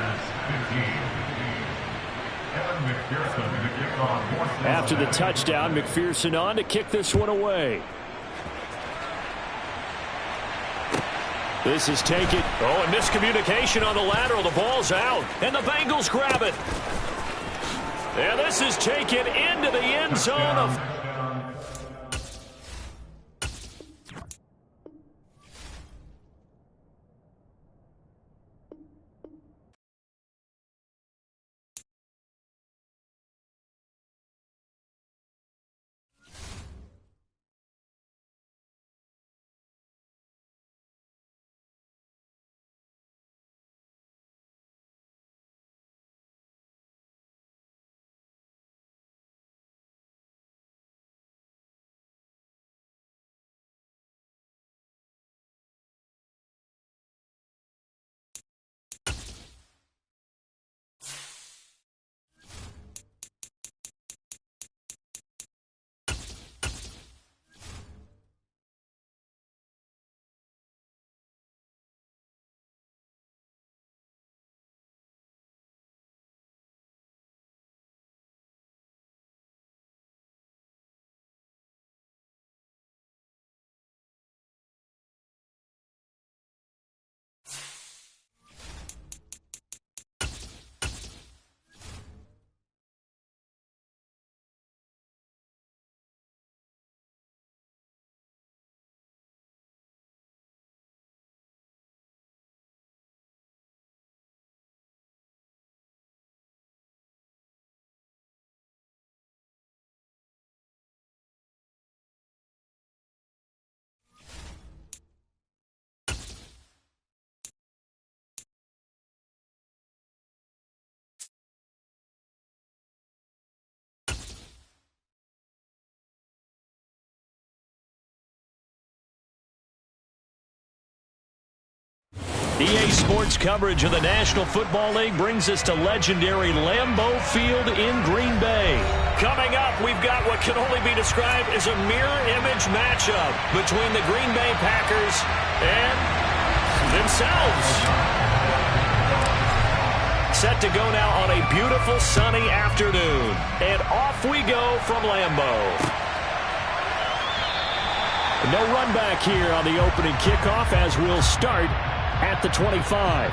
A: After the touchdown, McPherson on to kick this one away. This is taken. Oh, a miscommunication on the lateral. The ball's out. And the Bengals grab it. And this is taken into the end zone of... EA Sports coverage of the National Football League brings us to legendary Lambeau Field in Green Bay. Coming up, we've got what can only be described as a mirror image matchup between the Green Bay Packers and themselves. Set to go now on a beautiful sunny afternoon. And off we go from Lambeau. No run back here on the opening kickoff as we'll start at the 25.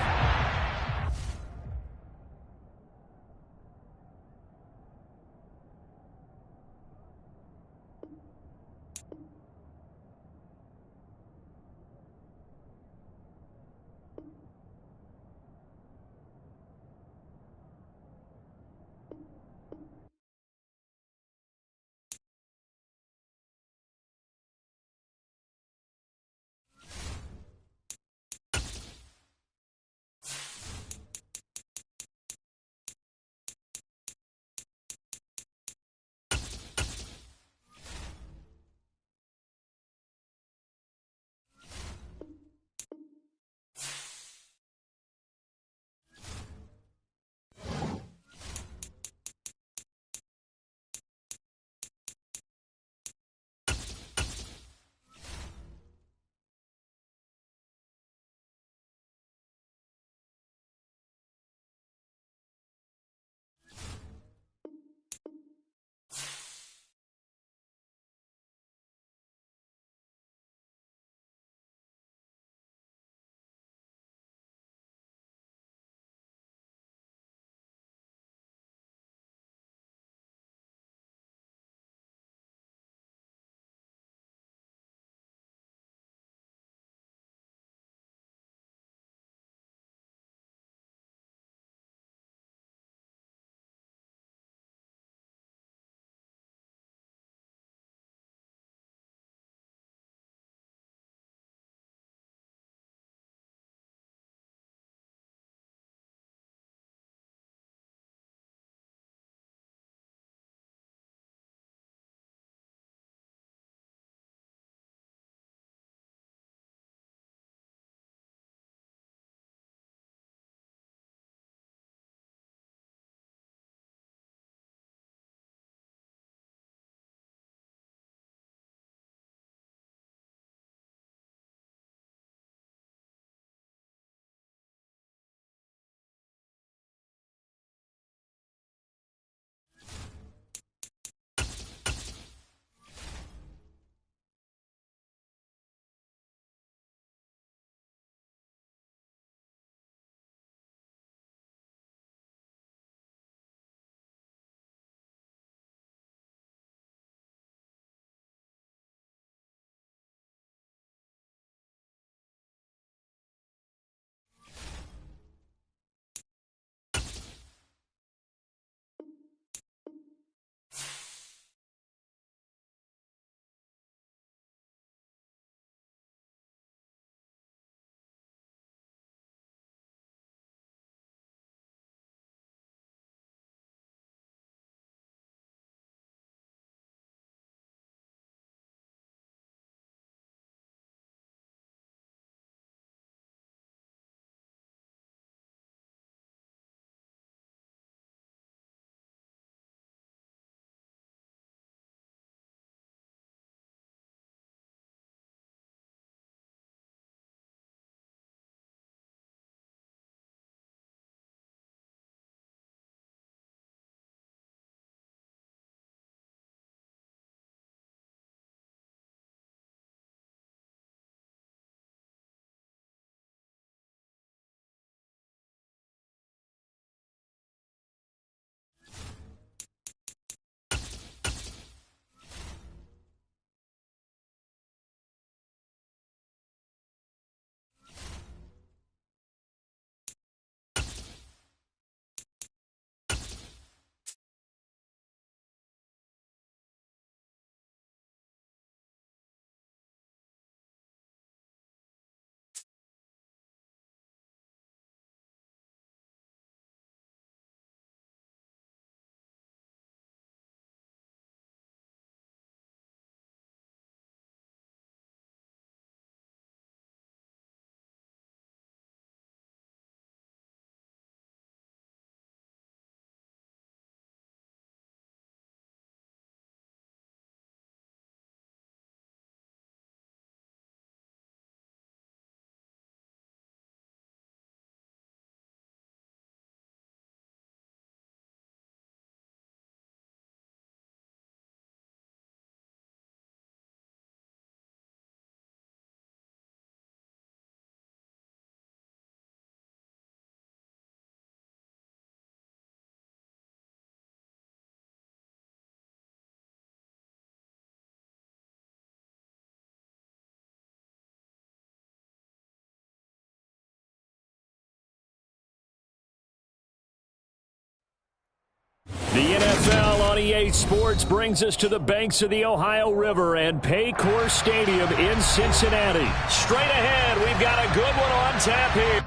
A: The NFL on EA Sports brings us to the banks of the Ohio River and Paycor Stadium in Cincinnati. Straight ahead, we've got a good one on tap here.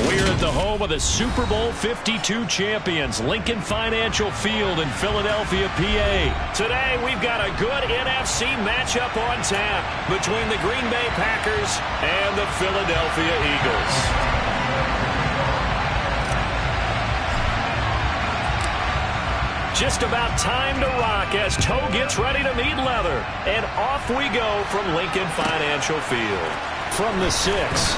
A: We're at the home of the Super Bowl 52 champions, Lincoln Financial Field in Philadelphia, PA. Today, we've got a good NFC matchup on tap between the Green Bay Packers and the Philadelphia Eagles. Just about time to rock as toe gets ready to meet leather. And off we go from Lincoln Financial Field. From the 6.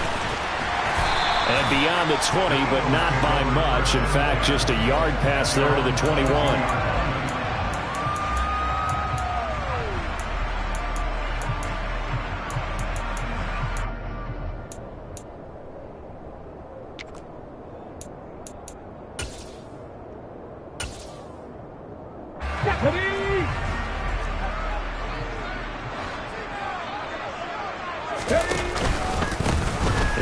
A: And beyond the 20, but not by much. In fact, just a yard pass there to the 21.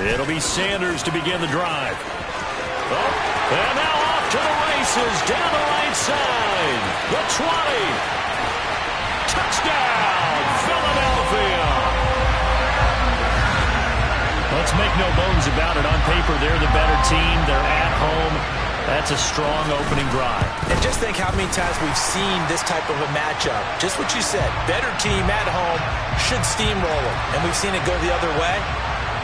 A: It'll be Sanders to begin the drive. Oh, and now off to the races down the right side. The 20. Touchdown, Philadelphia. Let's make no bones about it. On paper, they're the better team. They're at home. That's a strong opening drive.
C: And just think how many times we've seen this type of a matchup. Just what you said. Better team at home should steamroll them. And we've seen it go the other way.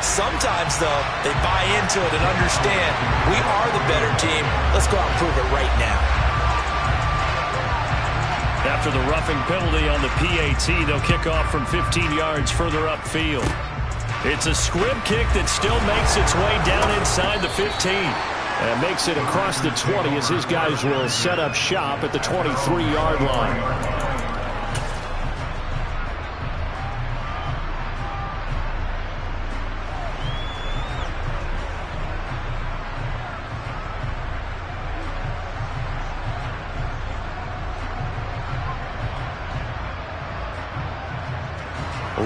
C: Sometimes, though, they buy into it and understand we are the better team. Let's go out and prove it right now.
A: After the roughing penalty on the PAT, they'll kick off from 15 yards further upfield. It's a squib kick that still makes its way down inside the 15. And makes it across the 20 as his guys will set up shop at the 23-yard line.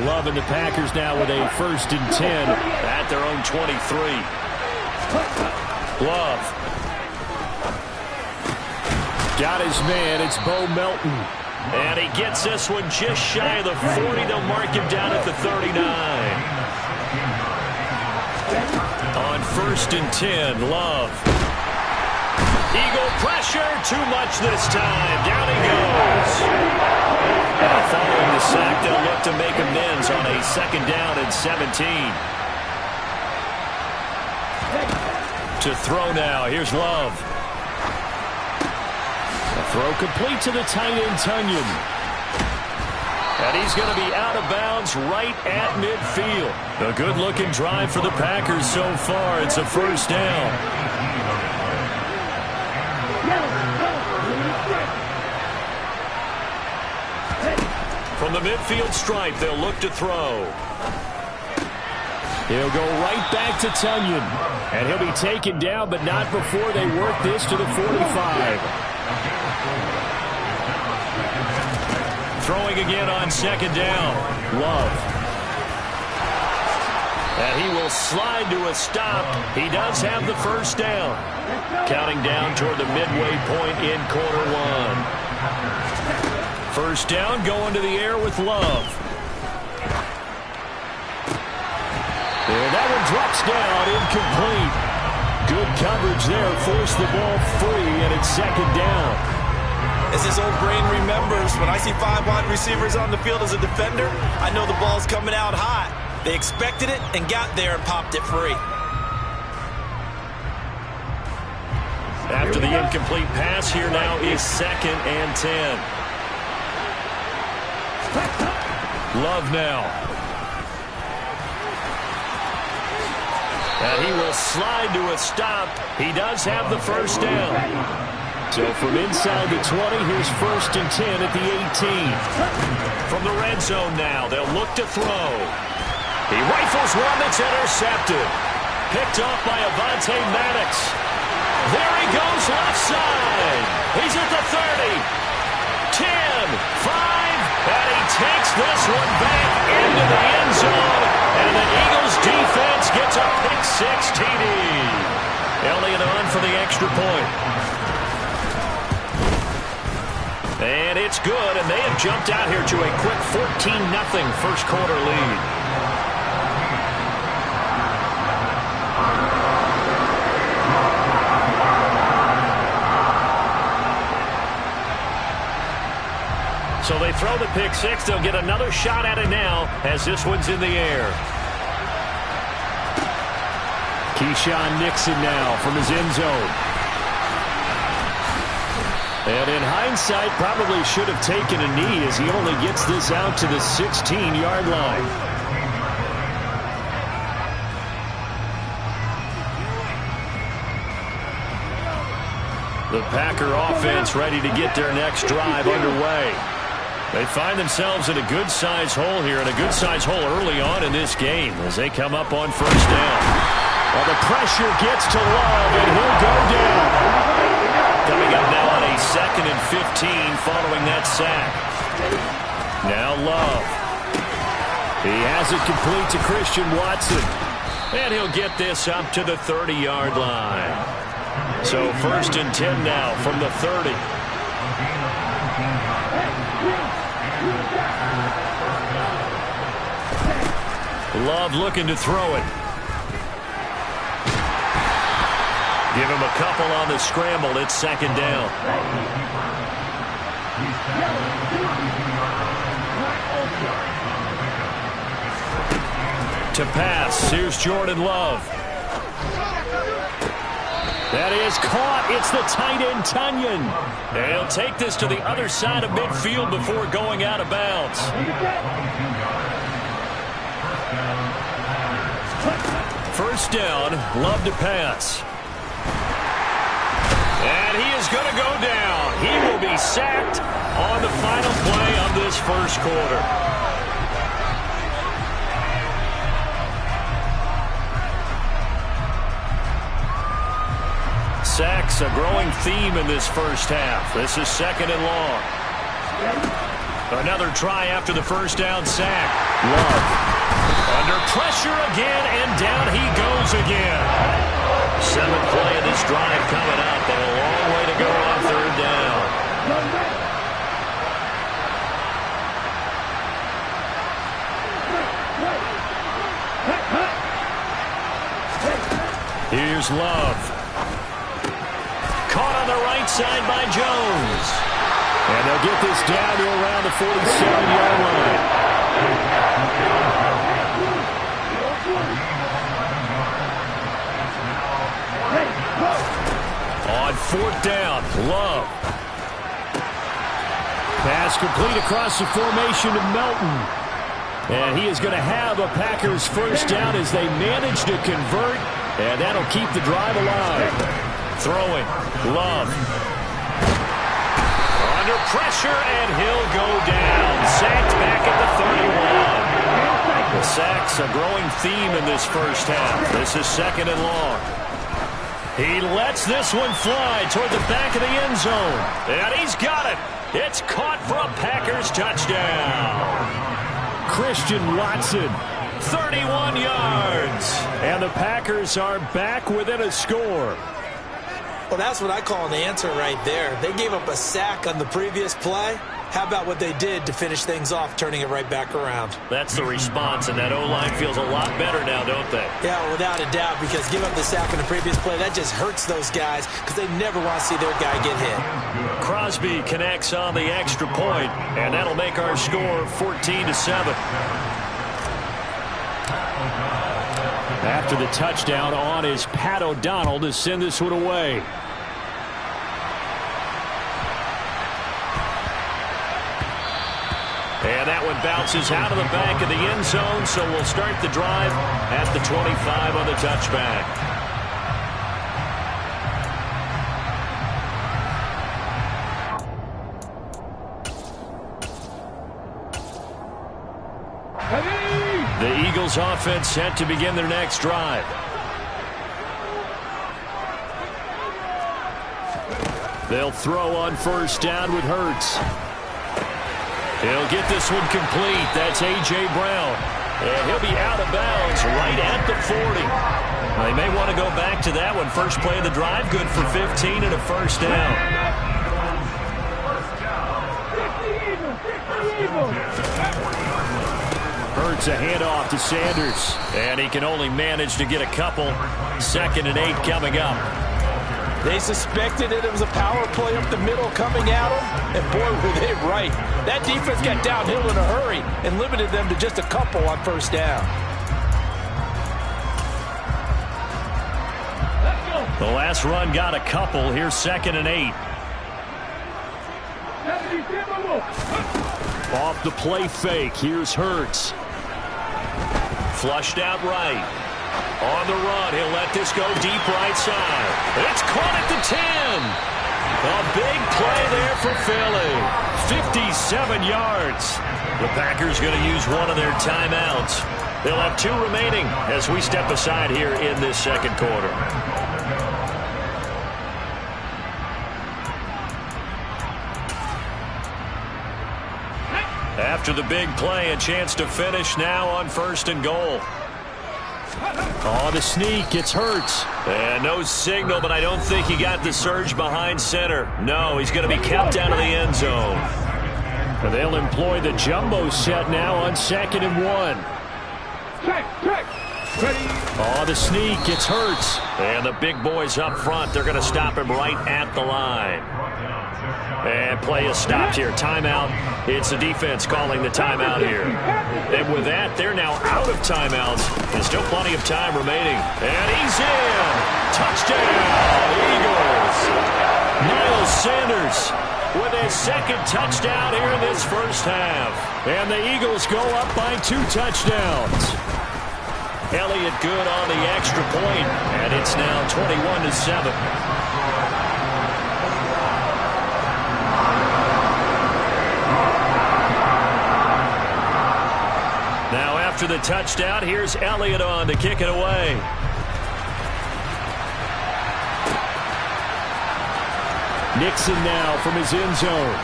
A: Love and the Packers now with a 1st and 10 at their own 23. Love. Got his man. It's Bo Melton. And he gets this one just shy of the 40. They'll mark him down at the 39. On 1st and 10, Love. Eagle pressure. Too much this time. Down he goes. Following the sack, they'll look to make amends on a 2nd down and 17. To throw now. Here's Love. A throw complete to the tight end, Tunyon. And he's going to be out of bounds right at midfield. A good-looking drive for the Packers so far. It's a first down. From the midfield stripe, they'll look to throw. He'll go right back to Tonyan. And he'll be taken down, but not before they work this to the 45. Throwing again on second down. Love. And he will slide to a stop. He does have the first down. Counting down toward the midway point in quarter one. First down going to the air with Love. And that one drops down, incomplete. Good coverage there, forced the ball free, and it's second down.
F: As his old brain remembers, when I see 5 wide receivers on the field as a defender, I know the ball's coming out hot. They expected it and got there and popped it free.
A: After the incomplete pass, here now is second and 10. Love now. And he will slide to a stop. He does have the first down. So from inside the 20, here's first and 10 at the 18. From the red zone now, they'll look to throw. He rifles one that's intercepted. Picked off by Avonte Maddox. There he goes left side. He's at the 30. 10, 5, and he takes this one back into the end zone. And the Eagles defense gets a pick-6 TD. Elliott on for the extra point. And it's good, and they have jumped out here to a quick 14-0 first quarter lead. So they throw the pick-6. They'll get another shot at it now as this one's in the air. Keyshawn Nixon now from his end zone. And in hindsight, probably should have taken a knee as he only gets this out to the 16-yard line. The Packer offense ready to get their next drive underway. They find themselves in a good-sized hole here, and a good-sized hole early on in this game as they come up on first down. Well, the pressure gets to Love, and he'll go down. Coming up now on a 2nd and 15 following that sack. Now Love. He has it complete to Christian Watson. And he'll get this up to the 30-yard line. So first and 10 now from the 30. Love looking to throw it. Give him a couple on the scramble. It's second down. To pass. Here's Jordan Love. That is caught. It's the tight end, Tonyan. And he'll take this to the other side of midfield before going out of bounds. First down, Love to pass. And he is going to go down. He will be sacked on the final play of this first quarter. Sacks, a growing theme in this first half. This is second and long. Another try after the first down sack. Love. Under pressure again, and down he goes again. 7th play of this drive coming up, and a long way to go on third down. Here's Love. Caught on the right side by Jones. And they'll get this down to around the 47-yard line. On fourth down, Love.
B: Pass complete across the formation to Melton. And he is going to have a Packers first down as they manage to convert. And that'll keep the drive alive. Throwing. Love. Under pressure, and he'll go down. Sacked back at the 31. The sacks a growing theme in this first half. This is second and long. He lets this one fly toward the back of the end zone. And he's got it. It's caught for a Packers touchdown. Christian Watson, 31 yards. And the Packers are back within a score.
C: Well, that's what I call an answer right there. They gave up a sack on the previous play. How about what they did to finish things off, turning it right back around?
B: That's the response, and that O-line feels a lot better now, don't they?
C: Yeah, without a doubt, because give up the sack on the previous play, that just hurts those guys because they never want to see their guy get hit.
B: Crosby connects on the extra point, and that'll make our score 14-7. After the touchdown on is Pat O'Donnell to send this one away. And that one bounces out of the back of the end zone, so we'll start the drive at the 25 on the touchback. The Eagles offense set to begin their next drive. They'll throw on first down with Hurts. He'll get this one complete. That's A.J. Brown. And he'll be out of bounds right at the 40. They may want to go back to that one. First play of the drive, good for 15 and a first down. Hurts a handoff to Sanders. And he can only manage to get a couple. 2nd and 8 coming up.
C: They suspected it was a power play up the middle coming at them, and boy, were they right. That defense got downhill in a hurry and limited them to just a couple on first down.
B: The last run got a couple. Here's 2nd and 8. Off the play fake. Here's Hurts. Flushed out right. On the run, he'll let this go deep right side. It's caught at the 10. A big play there for Philly. 57 yards. The Packers going to use one of their timeouts. They'll have 2 remaining as we step aside here in this second quarter. After the big play, a chance to finish now on 1st and goal. Oh, the sneak. It's Hurts. And no signal, but I don't think he got the surge behind center. No, he's going to be kept out of the end zone. And they'll employ the jumbo set now on 2nd and 1. Oh, the sneak. It's Hurts. And the big boys up front, they're going to stop him right at the line. And play is stopped here. Timeout. It's the defense calling the timeout here. And with that, they're now out of timeouts. There's still plenty of time remaining. And he's in. Touchdown, Eagles. Miles Sanders with his 2nd touchdown here in this first half. And the Eagles go up by 2 touchdowns. Elliott good on the extra point. And it's now 21-7. After the touchdown, here's Elliott on to kick it away. Nixon now from his end zone.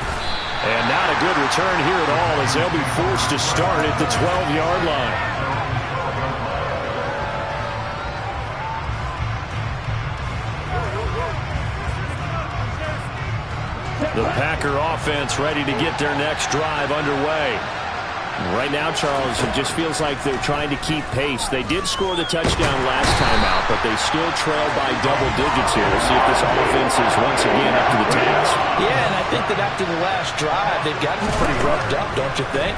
B: And not a good return here at all as they'll be forced to start at the 12-yard line. The Packer offense ready to get their next drive underway. Right now, Charles, it just feels like they're trying to keep pace. They did score the touchdown last time out, but they still trail by double digits here. We'll see if this offense is once again up to the task.
C: Yeah, and I think that after the last drive, they've gotten pretty roughed up, don't you think?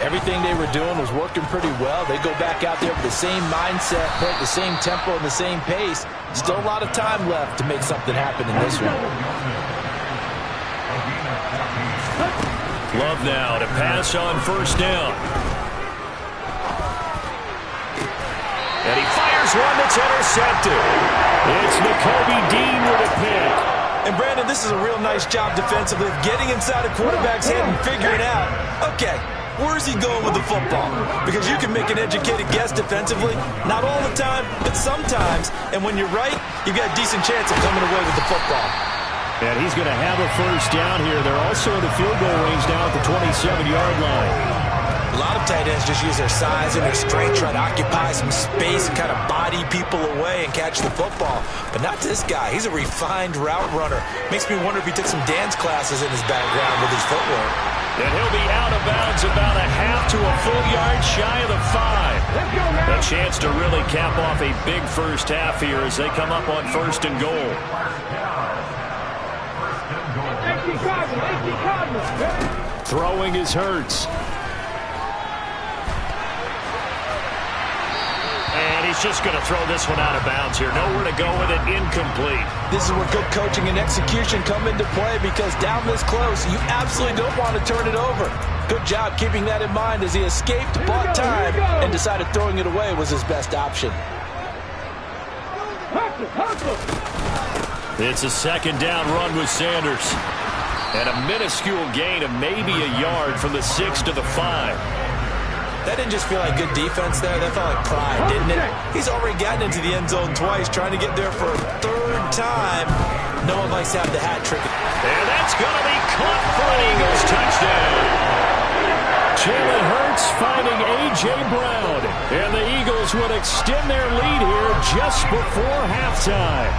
C: Everything they were doing was working pretty well. They go back out there with the same mindset, play at the same tempo and the same pace. Still a lot of time left to make something happen in this one.
B: Love now to pass on first down. And he fires one that's intercepted. It's Nakobe Dean with a pick.
F: And Brandon, this is a real nice job defensively of getting inside a quarterback's head and figuring out, okay, where's he going with the football? Because you can make an educated guess defensively, not all the time, but sometimes. And when you're right, you've got a decent chance of coming away with the football.
B: And he's going to have a first down here. They're also in the field goal range now at the 27-yard line.
F: A lot of tight ends just use their size and their strength, try to occupy some space and kind of body people away and catch the football. But not this guy. He's a refined route runner. Makes me wonder if he took some dance classes in his background with his footwork.
B: And he'll be out of bounds about a half to a full yard shy of the 5. A chance to really cap off a big first half here as they come up on first and goal. Throwing is Hurts. And he's just going to throw this one out of bounds here. Nowhere to go with it. Incomplete.
F: This is where good coaching and execution come into play, because down this close, you absolutely don't want to turn it over. Good job keeping that in mind as he escaped, bought time, and decided throwing it away was his best option.
B: It's a second down run with Sanders. And a minuscule gain of maybe a yard from the 6 to the 5.
F: That didn't just feel like good defense there. That felt like pride, didn't it? He's already gotten into the end zone twice, trying to get there for a third time. No one likes to have the hat trick.
B: And that's going to be caught for an Eagles touchdown. Jalen Hurts finding A.J. Brown. And the Eagles would extend their lead here just before halftime.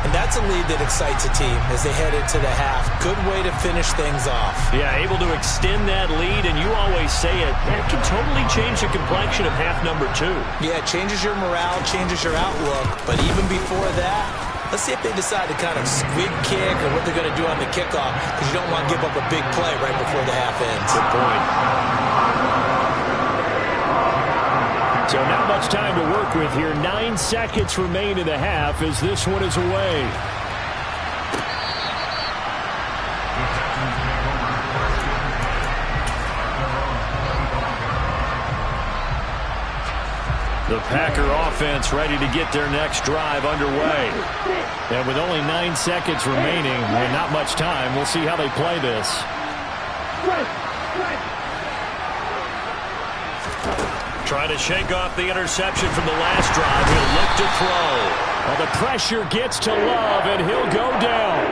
F: And that's a lead that excites a team as they head into the half. Good way to finish things off.
B: Yeah, able to extend that lead, and you always say it, that can totally change the complexion of half number 2.
F: Yeah, it changes your morale, changes your outlook. But even before that, let's see if they decide to kind of squib kick or what they're going to do on the kickoff, because you don't want to give up a big play right before the half ends.
B: Good point. So not much time to work with here. 9 seconds remain in the half as this one is away. The Packer offense ready to get their next drive underway. And with only 9 seconds remaining and not much time, we'll see how they play this. Trying to shake off the interception from the last drive. He'll look to throw. Well, the pressure gets to Love, and he'll go down.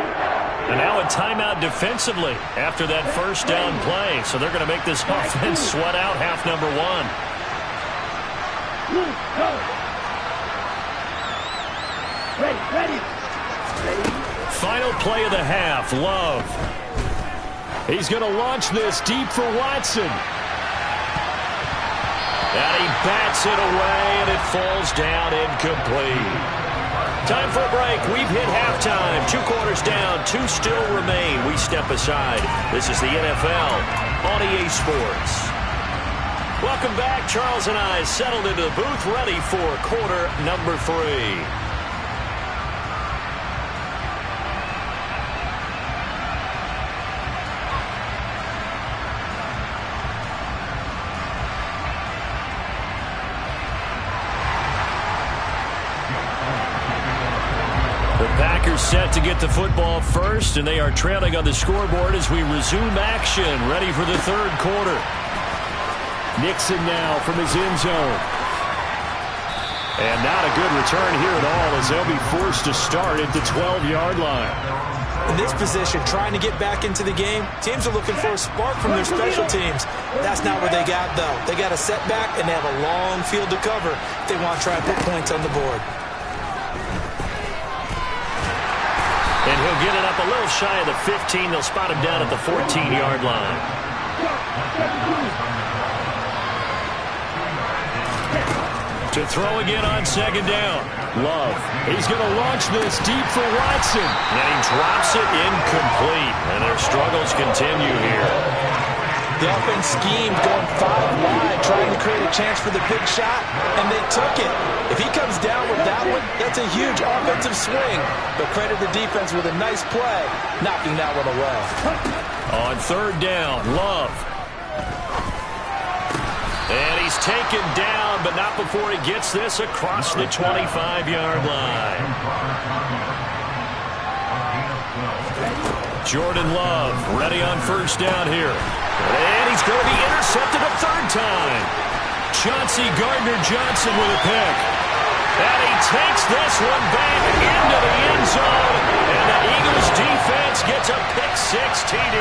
B: And now a timeout defensively after that first down play. So they're going to make this offense sweat out half number 1.
D: Ready.
B: Final play of the half, Love. He's going to launch this deep for Watson. And he bats it away, and it falls down incomplete. Time for a break. We've hit halftime. 2 quarters down, 2 still remain. We step aside. This is the NFL on EA Sports. Welcome back. Charles and I settled into the booth, ready for quarter number 3. Set to get the football first, and they are trailing on the scoreboard as we resume action, ready for the third quarter. Nixon now from his end zone. And not a good return here at all as they'll be forced to start at the 12-yard line.
F: In this position, trying to get back into the game, teams are looking for a spark from their special teams. That's not what they got, though. They got a setback, and they have a long field to cover if they want to try and put points on the board.
B: And he'll get it up a little shy of the 15. They'll spot him down at the 14-yard line. To throw again on second down. Love. He's going to launch this deep for Watson. And he drops it incomplete. And their struggles continue here.
F: The offense schemed going 5 wide, trying to create a chance for the big shot, and they took it. If he comes down with that one, that's a huge offensive swing. But credit the defense with a nice play, knocking that one away.
B: On third down, Love. And he's taken down, but not before he gets this across the 25-yard line. Jordan Love ready on first down here. And he's going to be intercepted a third time. Chauncey Gardner-Johnson with a pick. And he takes this one back into the end zone. And the Eagles defense gets a pick-six TD.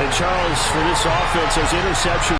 A: And Charles, for this offense, those interceptions